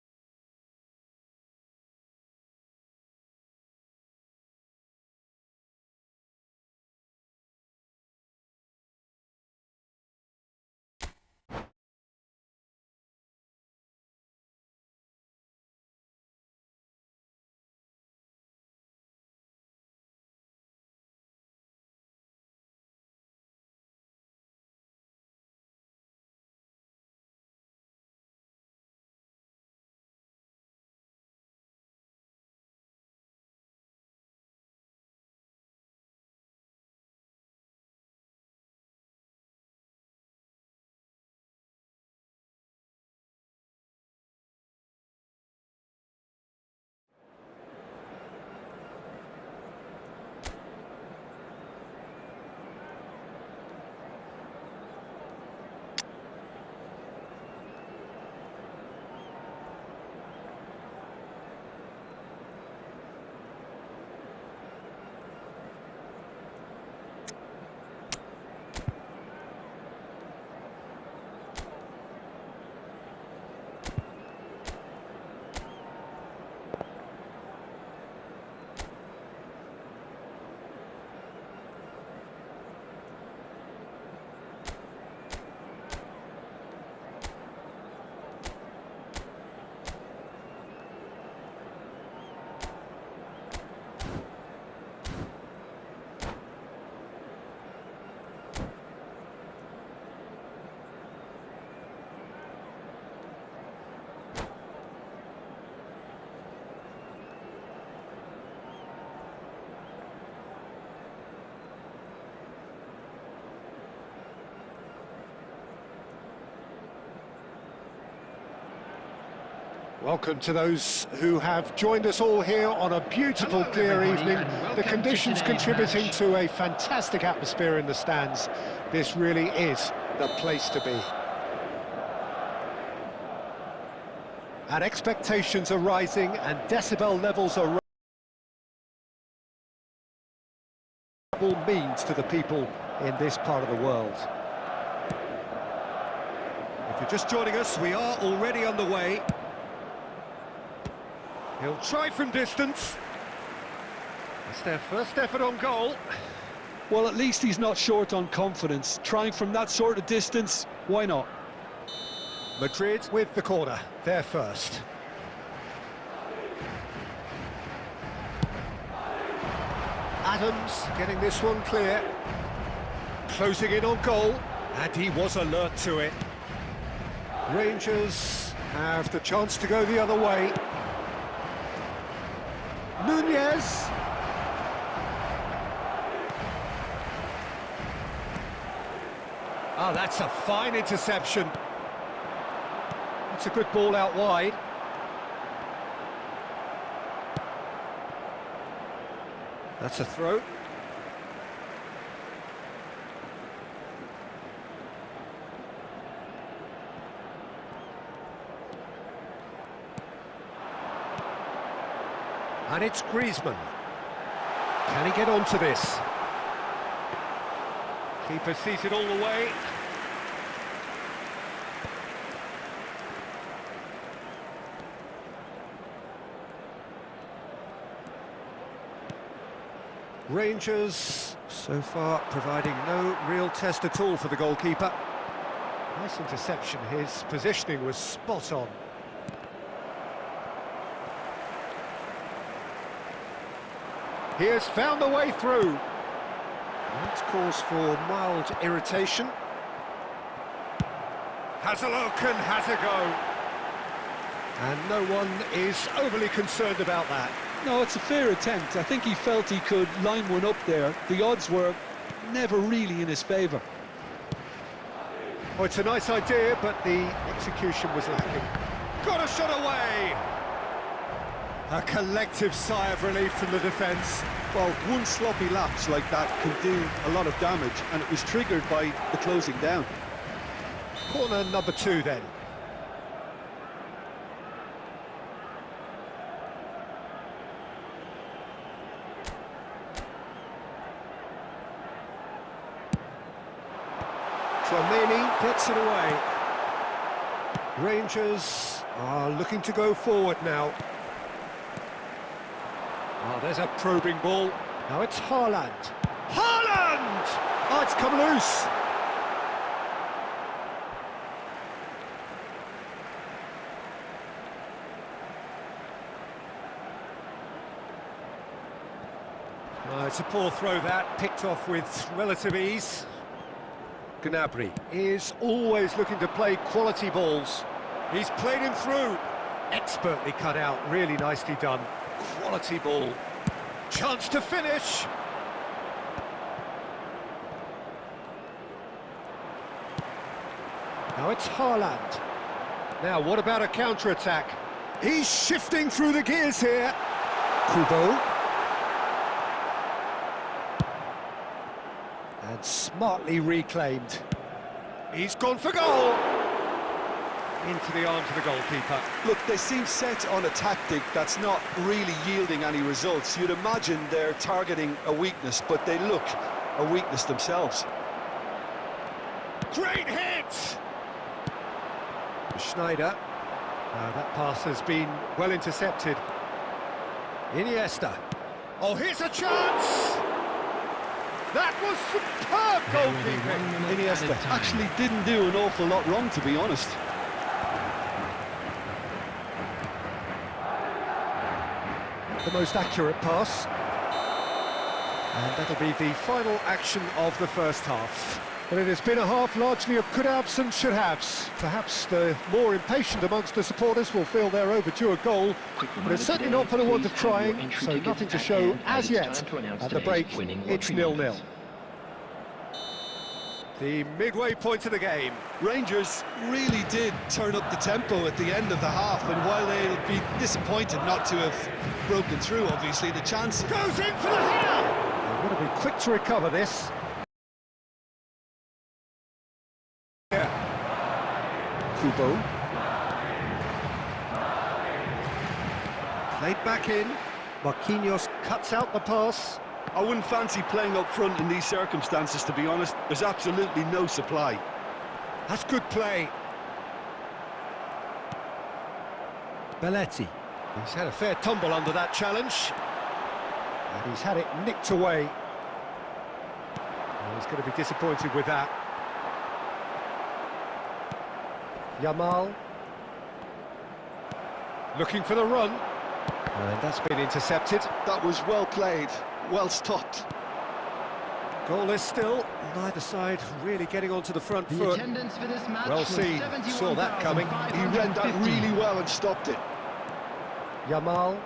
Welcome to those who have joined us all here on a beautiful, clear evening. The conditions contributing to a fantastic atmosphere in the stands. This really is the place to be. And expectations are rising and decibel levels are rising. Means to the people in this part of the world. If you're just joining us, we are already underway. He'll try from distance. It's their first effort on goal. Well, at least he's not short on confidence. Trying from that sort of distance, why not? Madrid with the corner, they're first. Adams getting this one clear. Closing in on goal, and he was alert to it. Rangers have the chance to go the other way. Nunez. Oh, that's a fine interception. It's a good ball out wide. That's a throw. And it's Griezmann. Can he get onto this? Keeper sees it all the way. Rangers, so far, providing no real test at all for the goalkeeper. Nice interception, his positioning was spot on. He has found the way through. That's cause for mild irritation. Has a look and has a go. And no one is overly concerned about that. No, it's a fair attempt. I think he felt he could line one up there. The odds were never really in his favour. Oh, it's a nice idea, but the execution was lacking. Got a shot away! A collective sigh of relief from the defence. Well, one sloppy lapse like that can do a lot of damage, and it was triggered by the closing down. Corner number 2 then. Tchouameni gets it away. Rangers are looking to go forward now. Oh, there's a probing ball. Now it's Haaland. Haaland! Oh, it's come loose. Oh, it's a poor throw that, picked off with relative ease. Gnabry is always looking to play quality balls. He's played him through. Expertly cut out, really nicely done. Quality ball. Chance to finish. Now it's Haaland. Now, what about a counter-attack? He's shifting through the gears here. Kubo. And smartly reclaimed. He's gone for goal. Into the arms of the goalkeeper. Look, they seem set on a tactic that's not really yielding any results. You'd imagine they're targeting a weakness, but they look a weakness themselves. Great hit! Schneider. That pass has been well intercepted. Iniesta. Oh, here's a chance! That was superb goalkeeping! Iniesta actually didn't do an awful lot wrong, to be honest. The most accurate pass. And that'll be the final action of the first half. But it has been a half largely of could-haves and should-haves. Perhaps the more impatient amongst the supporters will feel they're overdue a goal, but it's certainly not for the want of trying, so nothing to show as yet. At the break, it's 0-0. The midway point of the game. Rangers really did turn up the tempo at the end of the half, and while they'll be disappointed not to have broken through, obviously, the chance goes in for the header! They've got to be quick to recover this. Kubo. Played back in. Marquinhos cuts out the pass. I wouldn't fancy playing up front in these circumstances, to be honest. There's absolutely no supply. That's good play. Belletti. He's had a fair tumble under that challenge. And he's had it nicked away. He's going to be disappointed with that. Yamal. Looking for the run. And that's been intercepted. That was well played. well stopped. Goalless still, neither side really getting onto the front The foot. attendance for this match Well was seen, saw that coming. He read that 71,550. really well and stopped it. Yamal.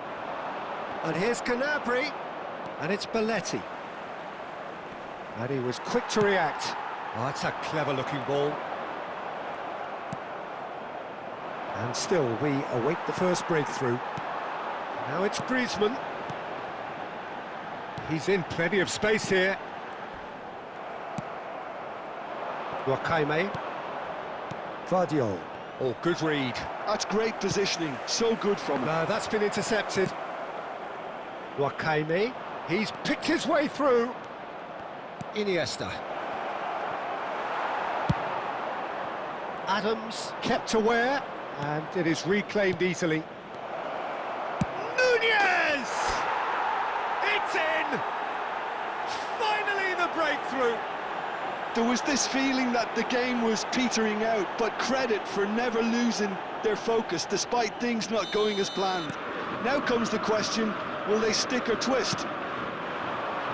And here's Canabry. And it's Belletti. And he was quick to react. Oh, that's a clever-looking ball. And still, we await the first breakthrough. Now it's Griezmann. He's in plenty of space here. Wakame. Vardiol. Oh, good read. That's great positioning, so good from him. No, that's been intercepted. Wakame. He's picked his way through. Iniesta. Adams kept aware, and it is reclaimed easily. Nunez! It's in! Finally the breakthrough! There was this feeling that the game was petering out, but credit for never losing their focus despite things not going as planned. Now comes the question, will they stick or twist?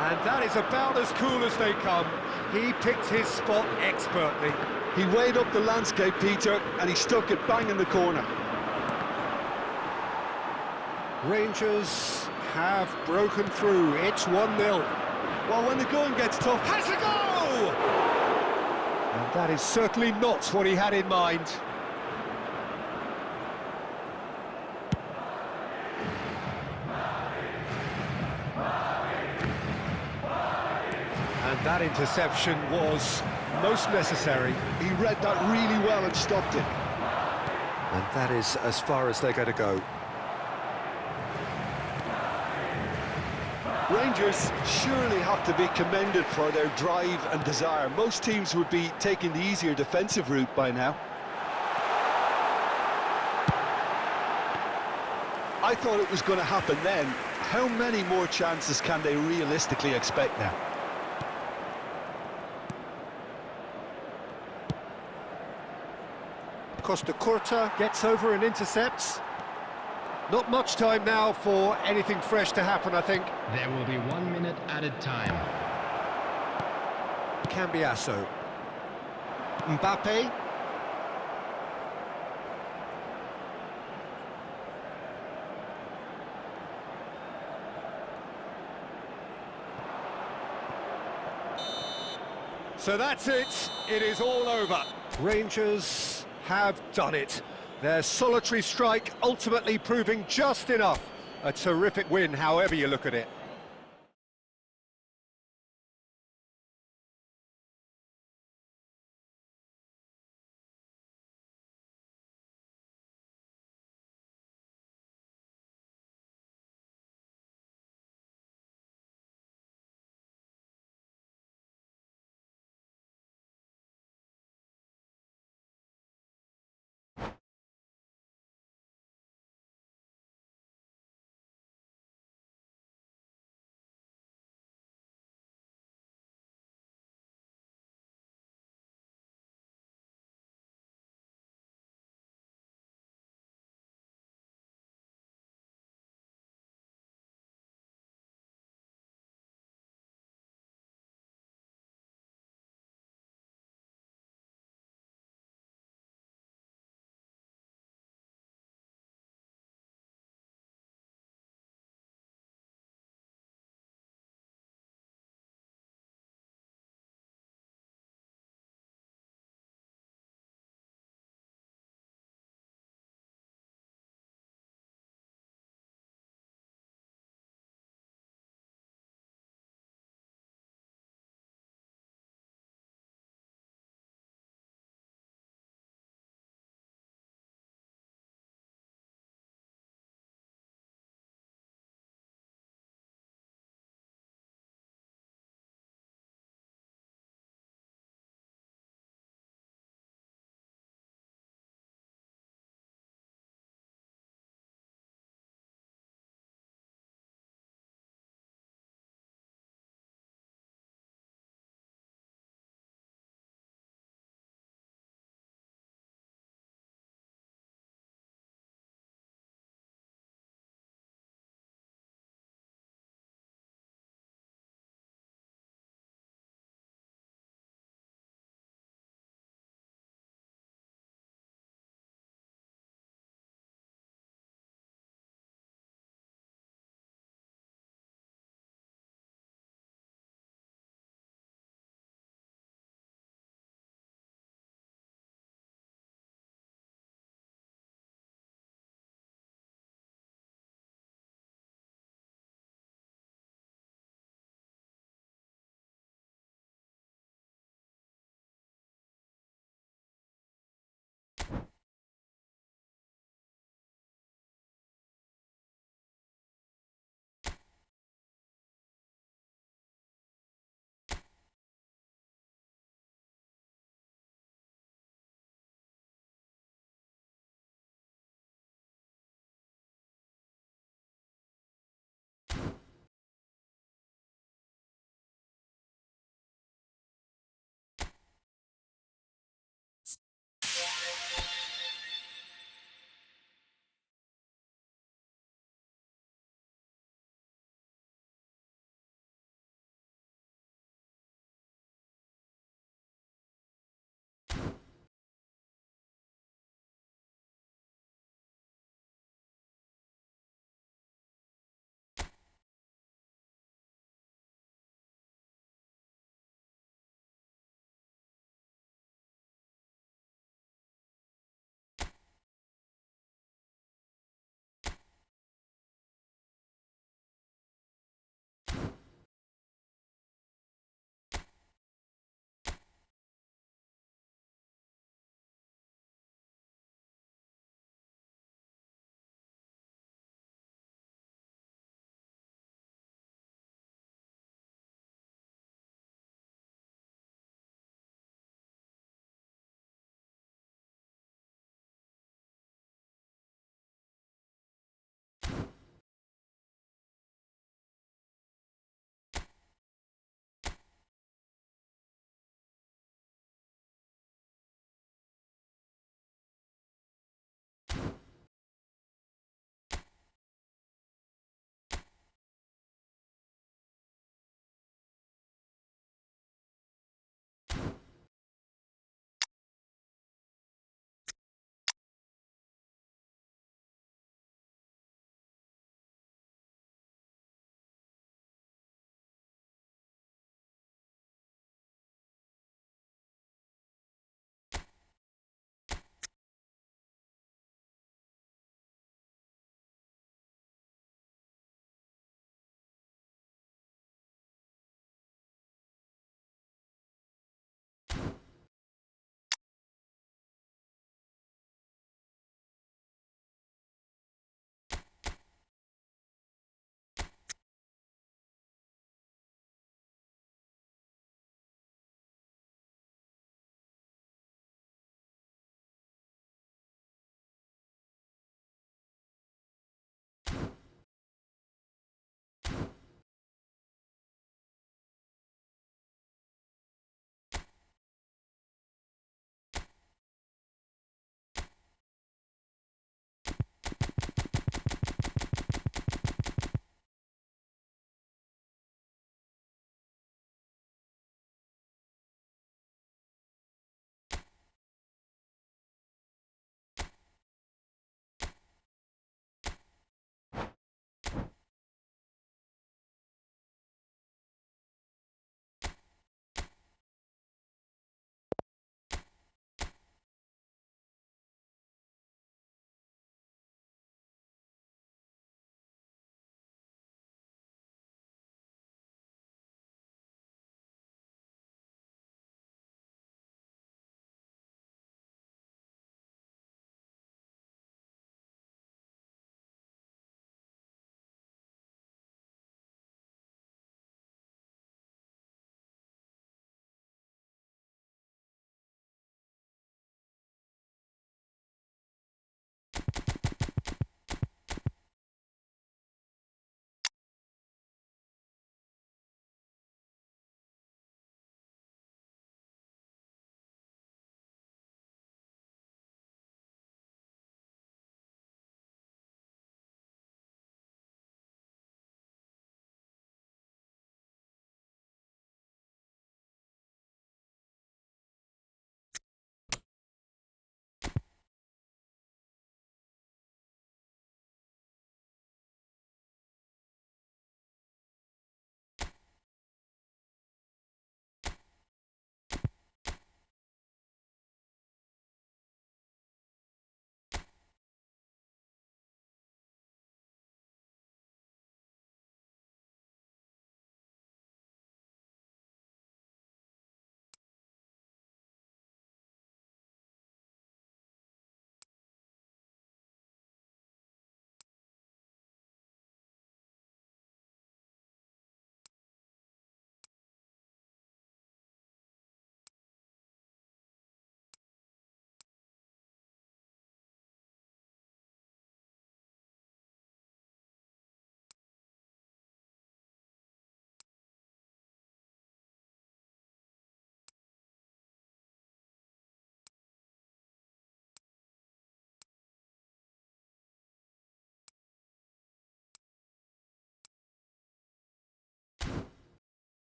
And that is about as cool as they come. He picked his spot expertly. He weighed up the landscape, Peter, and he stuck it bang in the corner. Rangers have broken through. It's 1-0. Well, when the going gets tough, Has a go! And that is certainly not what he had in mind. And that interception was most necessary. he read that really well and stopped it. And that is as far as they're going to go. Rangers surely have to be commended for their drive and desire. Most teams would be taking the easier defensive route by now. I thought it was going to happen then. How many more chances can they realistically expect now? Costa Curta gets over and intercepts. Not much time now for anything fresh to happen, I think. There will be 1 minute added time. Cambiasso. Mbappe. So that's it. It is all over. Rangers have done it. Their solitary strike ultimately proving just enough. A terrific win, however you look at it.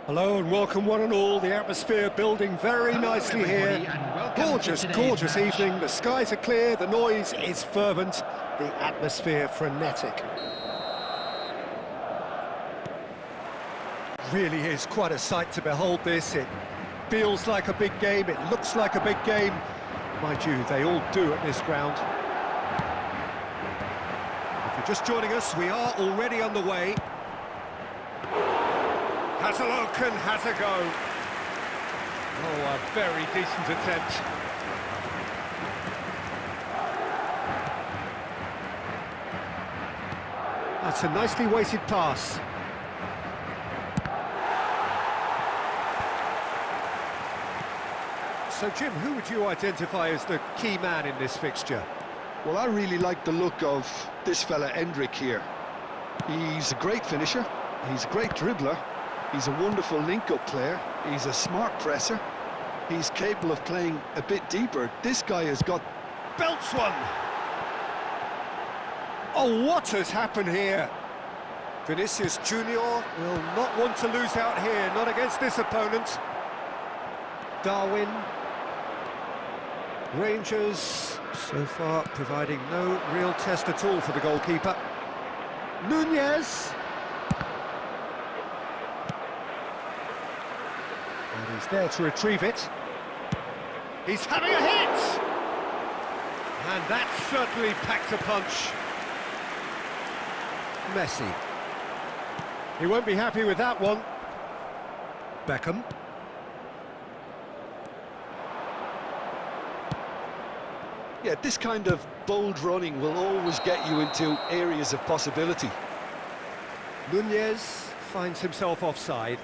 Hello and welcome one and all. The atmosphere building very nicely here. Gorgeous, gorgeous evening. The skies are clear, the noise is fervent, the atmosphere frenetic. Really is quite a sight to behold this. It feels like a big game, it looks like a big game. Mind you, they all do at this ground. If you're just joining us, we are already underway. Has a look and has a go. Oh, a very decent attempt. That's a nicely weighted pass. So, Jim, who would you identify as the key man in this fixture? Well, I really like the look of this fella, Endrick, here. He's a great finisher, he's a great dribbler, he's a wonderful link-up player, he's a smart presser, he's capable of playing a bit deeper. This guy has got... Belts one! Oh, what has happened here? Vinicius Junior will not want to lose out here, not against this opponent. Darwin. Rangers, so far, providing no real test at all for the goalkeeper. Nunez. And he's there to retrieve it. He's having a hit! And that certainly packed a punch. Messi. He won't be happy with that one. Beckham. Yeah, this kind of bold running will always get you into areas of possibility. Nunez finds himself offside.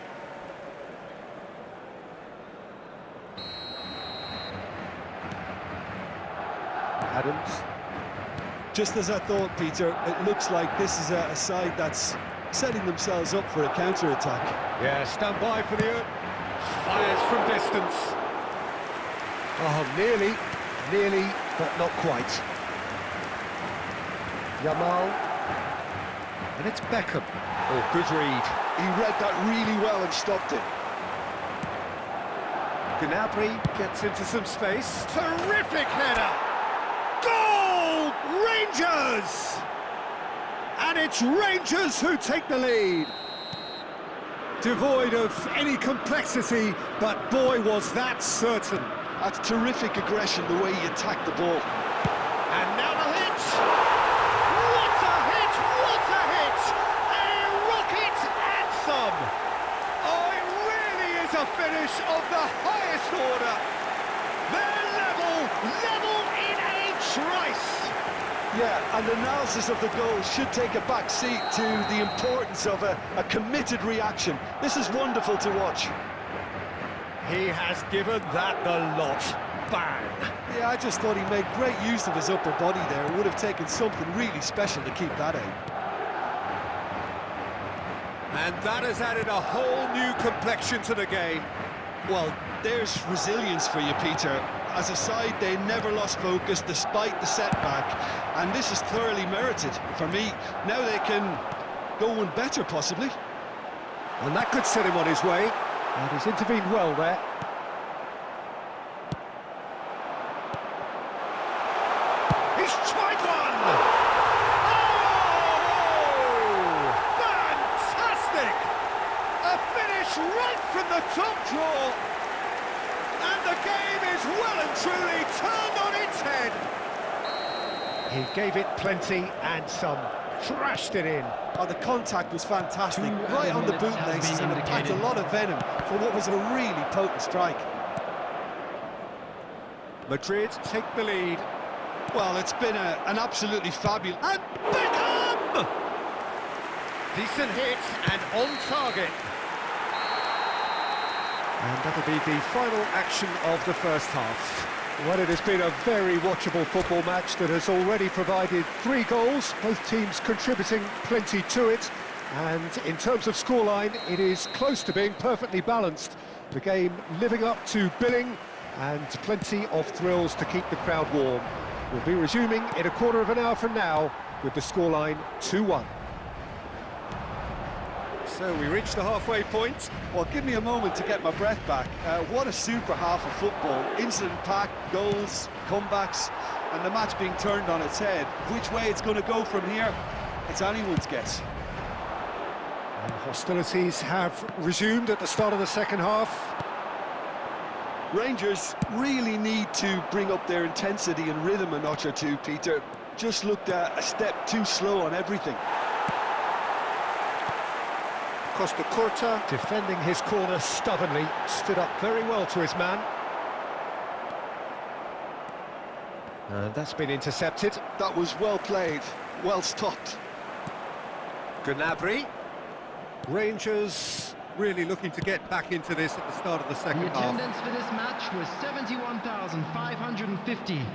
Adams. Just as I thought, Peter, it looks like this is a side that's setting themselves up for a counter-attack. Yeah, stand by for the... fires from distance. Oh, nearly, but not quite. Yamal. And it's Beckham. Oh, good read. He read that really well and stopped it. Gnabry gets into some space. Terrific header! Goal! Rangers! And it's Rangers who take the lead. Devoid of any complexity, but boy, was that certain. That's terrific aggression, the way he attacked the ball. And now the hit! What a hit! What a hit! A rocket anthem! Oh, it really is a finish of the highest order. They're level in a trice. Yeah, and analysis of the goal should take a back seat to the importance of a committed reaction. This is wonderful to watch. He has given that the lot. Bang! Yeah, I just thought he made great use of his upper body there. It would have taken something really special to keep that out. And that has added a whole new complexion to the game. Well, there's resilience for you, Peter. As a side, they never lost focus despite the setback, and this is thoroughly merited. For me, now they can go one better, possibly. And that could set him on his way. And he's intervened well there. He's tried one! Oh! Fantastic! A finish right from the top draw. And the game is well and truly turned on its head. He gave it plenty and some. Trashed it in. Oh, the contact was fantastic, right on the bootlaces, and it packed a lot of venom for what was a really potent strike. Madrid take the lead. Well, it's been an absolutely fabulous... And Beckham! Decent hit and on target. And that'll be the final action of the first half. Well, it has been a very watchable football match that has already provided 3 goals, both teams contributing plenty to it. And in terms of scoreline, it is close to being perfectly balanced. The game living up to billing and plenty of thrills to keep the crowd warm. We'll be resuming in a quarter of an hour from now with the scoreline 2-1. So we reach the halfway point. Well, give me a moment to get my breath back. What a super half of football. Incident-packed, goals, comebacks, and the match being turned on its head. Which way it's going to go from here, it's anyone's guess. And hostilities have resumed at the start of the second half. Rangers really need to bring up their intensity and rhythm a notch or two, Peter. Just looked a step too slow on everything. Costa Curta, defending his corner stubbornly, stood up very well to his man. And that's been intercepted. That was well played, well stopped. Gnabry. Rangers really looking to get back into this at the start of the second The half. attendance for this match was 71,550.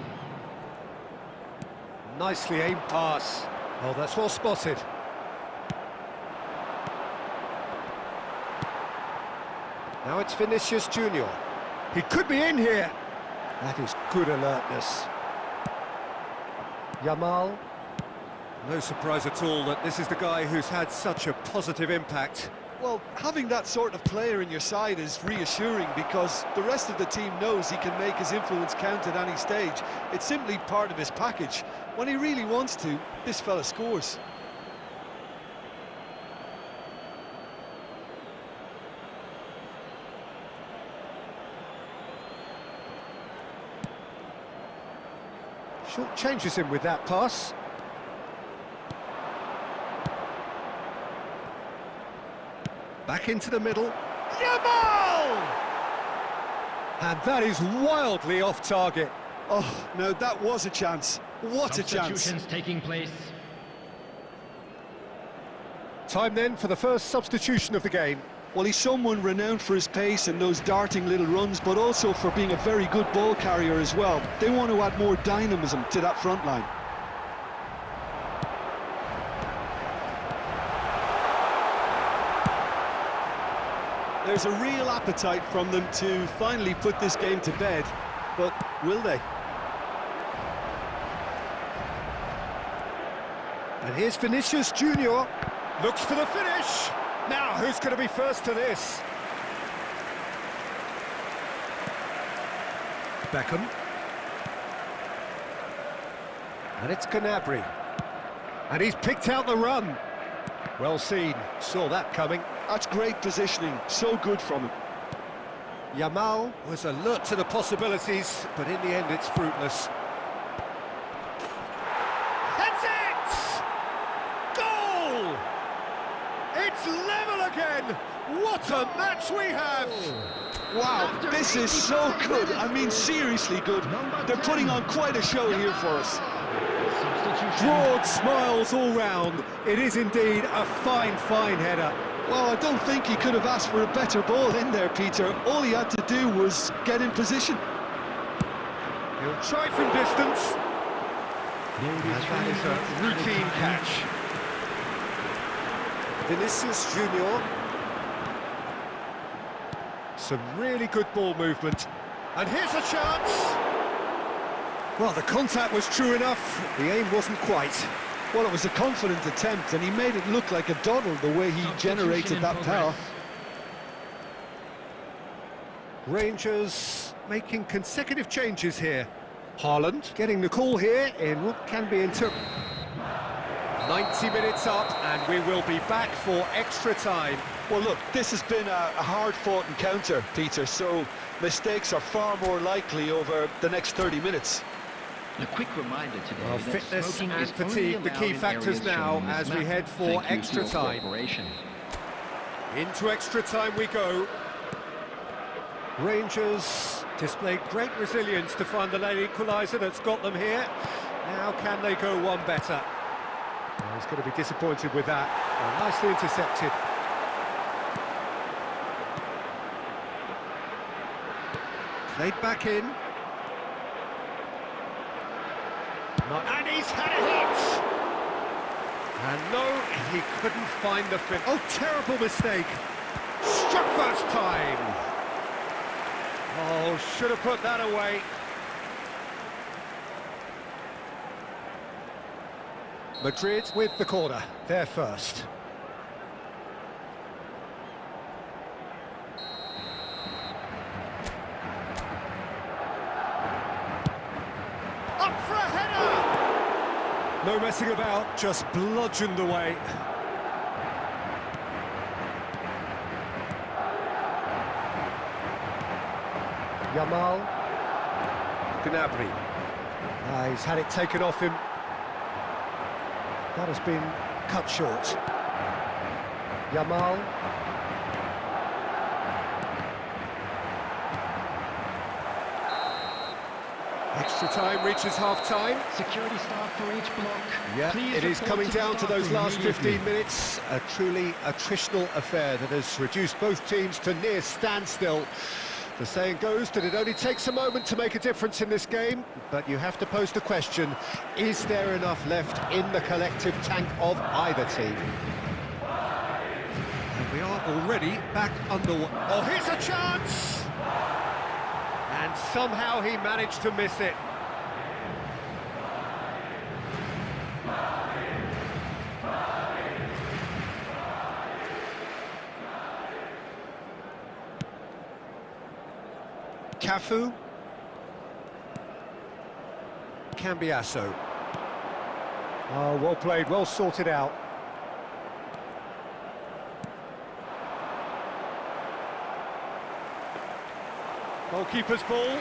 Nicely aimed pass. Oh, that's well spotted. Now it's Vinicius Junior. He could be in here. That is good alertness. Yamal. No surprise at all that this is the guy who's had such a positive impact. Well, having that sort of player in your side is reassuring because the rest of the team knows he can make his influence count at any stage. It's simply part of his package. When he really wants to, this fella scores. Short changes him with that pass. Back into the middle. Yamal! And that is wildly off target. Oh, no, that was a chance. What a chance. Substitutions taking place. Time then for the first substitution of the game. Well, he's someone renowned for his pace and those darting little runs, but also for being a very good ball carrier as well. They want to add more dynamism to that front line. There's a real appetite from them to finally put this game to bed, but will they? And here's Vinicius Junior. Looks for the finish. Now, who's going to be first to this? Beckham. And it's Gnabry. And he's picked out the run. Well seen. Saw that coming. That's great positioning. So good from him. Yamal was alert to the possibilities, but in the end it's fruitless. That's it! Goal! It's level again! What a match we have! Wow, this is so good. I mean, seriously good. They're putting on quite a show here for us. Broad smiles all round. It is indeed a fine, fine header. Well, I don't think he could have asked for a better ball in there, Peter. All he had to do was get in position. He'll try from distance. They'll be And that trying is a routine catch. Vinicius Junior. Some really good ball movement. And here's a chance! Well, the contact was true enough, the aim wasn't quite. Well, it was a confident attempt, and he made it look like a doddle the way he generated that power. Rangers making consecutive changes here. Haaland getting the call here in what can be 90 minutes up, and we will be back for extra time. Well, look, this has been a hard-fought encounter, Peter, so mistakes are far more likely over the next 30 minutes. A quick reminder today Well, that fitness smoking and is only fatigue, the allowed key in factors areas now shown in this as we map. head for Thank you extra your time. cooperation. Into extra time we go. Rangers displayed great resilience to find the late equaliser that's got them here. Now can they go one better? Well, he's going to be disappointed with that. Well, nicely intercepted. Played back in. And he's had a hit! And no, he couldn't find the fin. Oh, terrible mistake. Struck first time. Oh, should have put that away. Madrid with the corner. They're first. Up for a header! No messing about, just bludgeoned away. Yamal. Gnabry. He's had it taken off him. That has been cut short. Yamal. Extra time reaches half-time. security staff for each block. Yeah, Please it is report coming to the down to those staff last immediately. 15 minutes. A truly attritional affair that has reduced both teams to near standstill. The saying goes that it only takes a moment to make a difference in this game, but you have to pose the question, is there enough left in the collective tank of either team? And we are already back underway. Oh, here's a chance! And somehow he managed to miss it. Cafu. Cambiasso. Oh, well played, well sorted out. Goalkeeper's ball.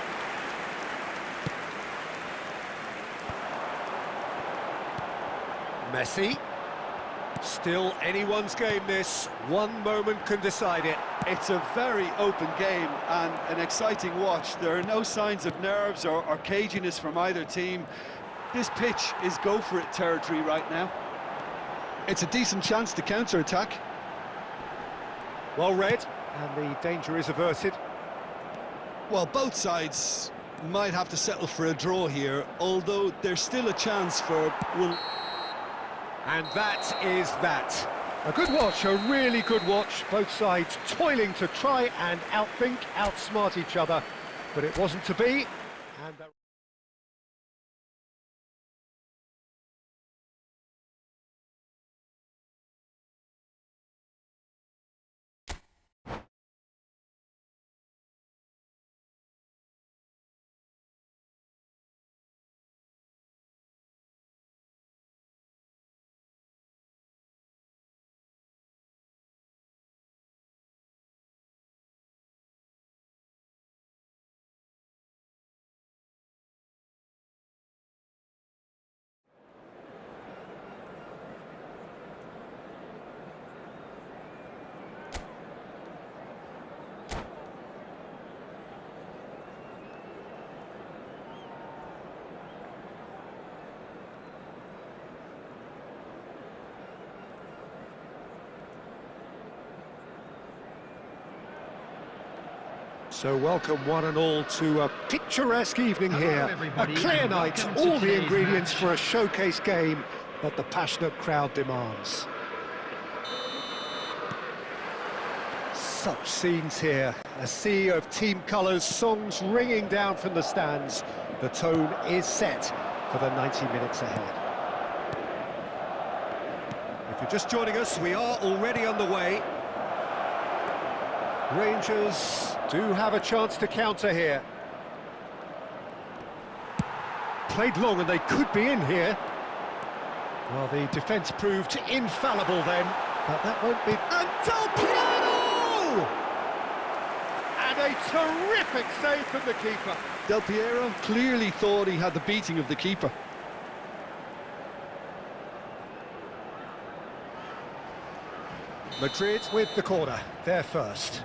Messi. Still anyone's game this. One moment can decide it. It's a very open game and an exciting watch. There are no signs of nerves or caginess from either team. This pitch is go-for-it territory right now. It's a decent chance to counter-attack. Well read, and the danger is averted. Well, both sides might have to settle for a draw here, although there's still a chance for... And that is that. A good watch, a really good watch. Both sides toiling to try and outthink, outsmart each other. But it wasn't to be. And So welcome one and all to a picturesque evening here. A everybody, clear and night, welcome to all the today's ingredients match. for a showcase game that the passionate crowd demands. Such scenes here, a sea of team colours, songs ringing down from the stands. The tone is set for the 90 minutes ahead. If you're just joining us, we are already underway. Rangers do have a chance to counter here. Played long and they could be in here. Well, the defence proved infallible then, but that won't be... And Del Piero! And a terrific save from the keeper. Del Piero clearly thought he had the beating of the keeper. Madrid with the corner, they're first.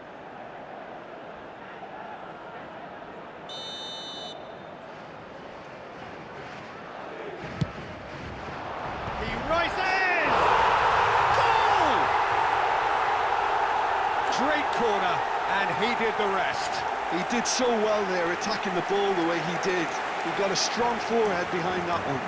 He rises! Goal! Great corner, and he did the rest. He did so well there, attacking the ball the way he did. He got a strong forehead behind that one.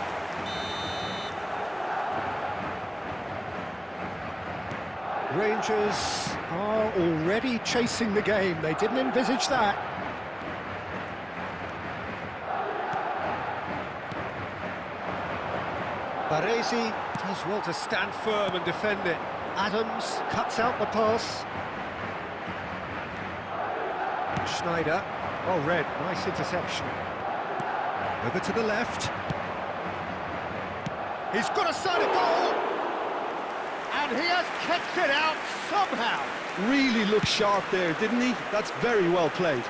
Rangers are already chasing the game. They didn't envisage that. Baresi does well to stand firm and defend it. Adams cuts out the pass. Schneider, well read, nice interception. Over to the left. He's got a side of goal. And he has kicked it out somehow. Really looked sharp there, didn't he? That's very well played.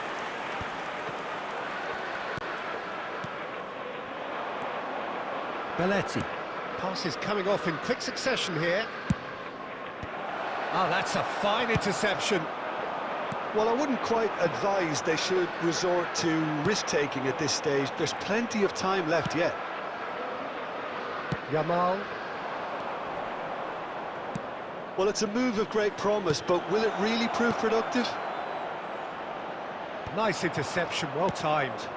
Belletti. Pass is coming off in quick succession here. Oh, that's a fine interception. Well, I wouldn't quite advise they should resort to risk-taking at this stage. There's plenty of time left yet. Yamal. Well, it's a move of great promise, but will it really prove productive? Nice interception, well timed.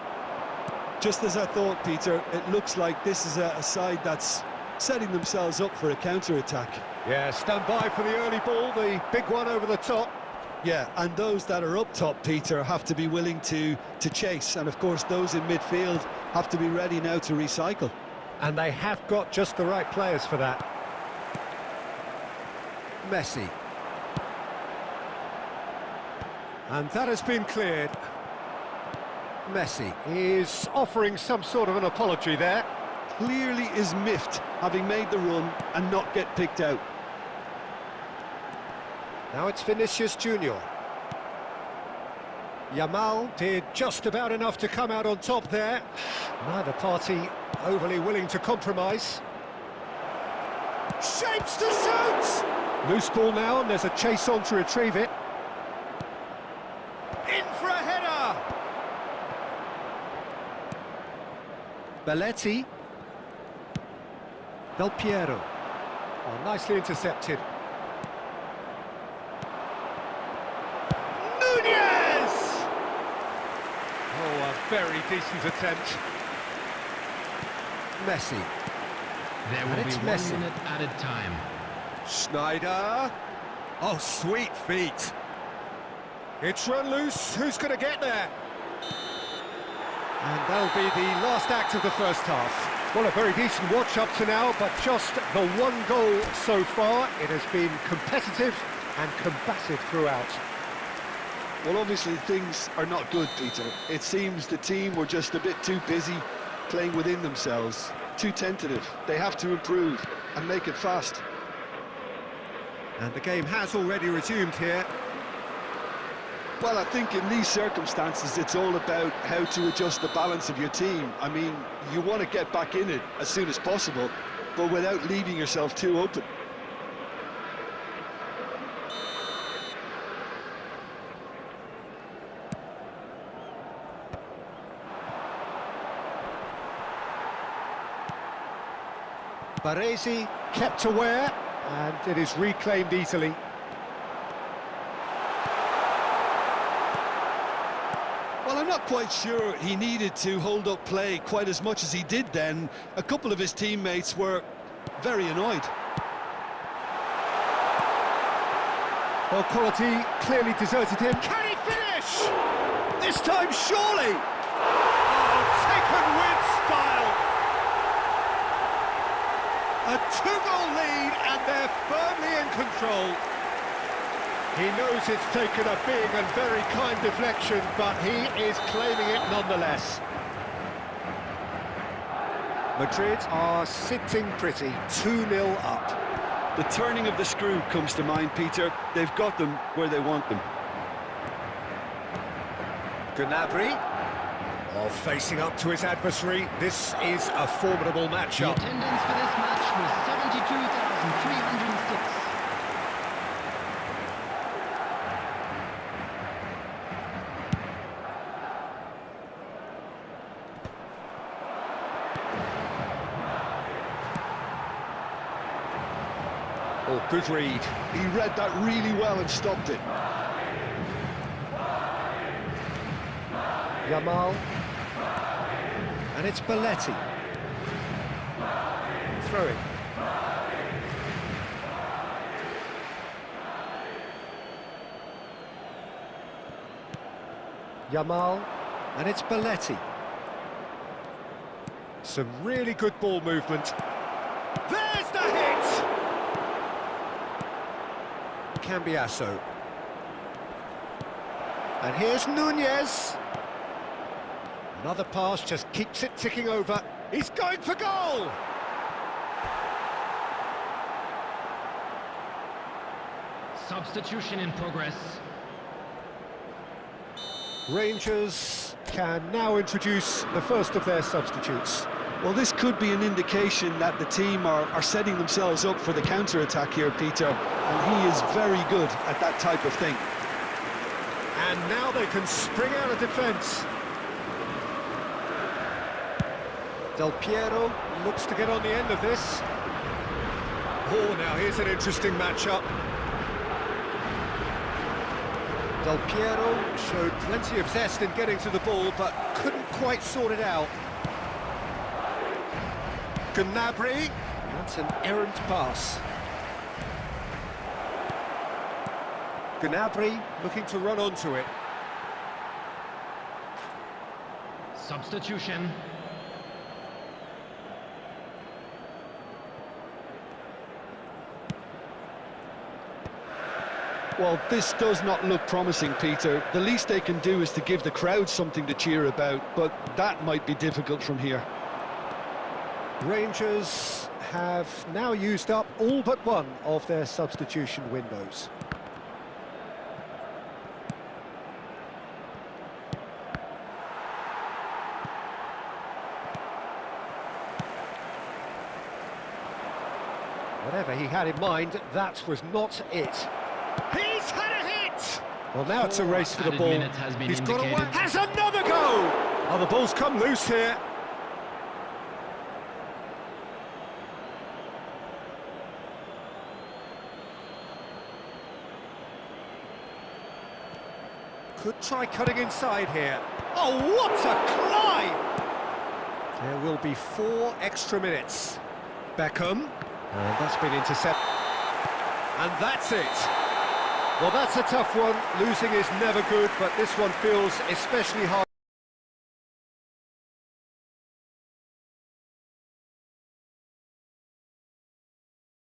Just as I thought, Peter, it looks like this is a side that's setting themselves up for a counter-attack. Yeah, stand by for the early ball, the big one over the top. Yeah, and those that are up top, Peter, have to be willing to chase. And, of course, those in midfield have to be ready now to recycle. And they have got just the right players for that. Messi. And that has been cleared. Messi is offering some sort of an apology there. Clearly is miffed, having made the run and not get picked out. Now it's Vinicius Junior. Yamal did just about enough to come out on top there. Neither party overly willing to compromise. Shapes to shoot! Loose ball now, and there's a chase on to retrieve it. In for a header! Belletti. Del Piero. Oh, nicely intercepted. Nunez! Oh, a very decent attempt. Messi. There And will be it's 1 Messi. minute added time. Schneider. Oh, sweet feet. It's run loose. Who's going to get there? And that'll be the last act of the first half. Well, a very decent watch up to now, but just the one goal so far. It has been competitive and combative throughout. Well, obviously things are not good, Peter. It seems the team were just a bit too busy playing within themselves, too tentative. They have to improve and make it fast. And the game has already resumed here. Well, I think in these circumstances, it's all about how to adjust the balance of your team. I mean, you want to get back in it as soon as possible, but without leaving yourself too open. Baresi kept aware, and it is reclaimed easily. I'm not quite sure he needed to hold up play quite as much as he did then. A couple of his teammates were very annoyed. Well, quality clearly deserted him. Can he finish? This time, surely! Oh, taken with style! A 2-goal lead, and they're firmly in control. He knows it's taken a big and very kind deflection, but he is claiming it nonetheless. Madrid are sitting pretty, 2-0 up. The turning of the screw comes to mind, Peter. They've got them where they want them. Gnabry, facing up to his adversary. This is a formidable The matchup. attendance for this match was 72,306. Oh, good read. He read that really well and stopped it. Yamal. And it's Belletti. Throwing. Yamal. And it's Belletti. Some really good ball movement. There's the hit! Cambiasso. And here's Nunez. Another pass just keeps it ticking over. He's going for goal! Substitution in progress. Rangers can now introduce the first of their substitutes. Well, this could be an indication that the team are setting themselves up for the counter-attack here, Peter. And he is very good at that type of thing. And now they can spring out of defence. Del Piero looks to get on the end of this. Oh, now here's an interesting matchup. Del Piero showed plenty of zest in getting to the ball, but couldn't quite sort it out. Gnabry, that's an errant pass. Gnabry looking to run onto it. Substitution. Well, this does not look promising, Peter. The least they can do is to give the crowd something to cheer about, but that might be difficult from here. Rangers have now used up all but one of their substitution windows. Whatever he had in mind, that was not it. He's had a hit! Well, now it's a race for the Added ball. minutes has been He's got indicated. away. Has another go! Oh, the ball's come loose here. Could try cutting inside here. Oh, what a climb! There will be 4 extra minutes. Beckham. And that's been intercepted. And that's it. Well, that's a tough one. Losing is never good, but this one feels especially hard.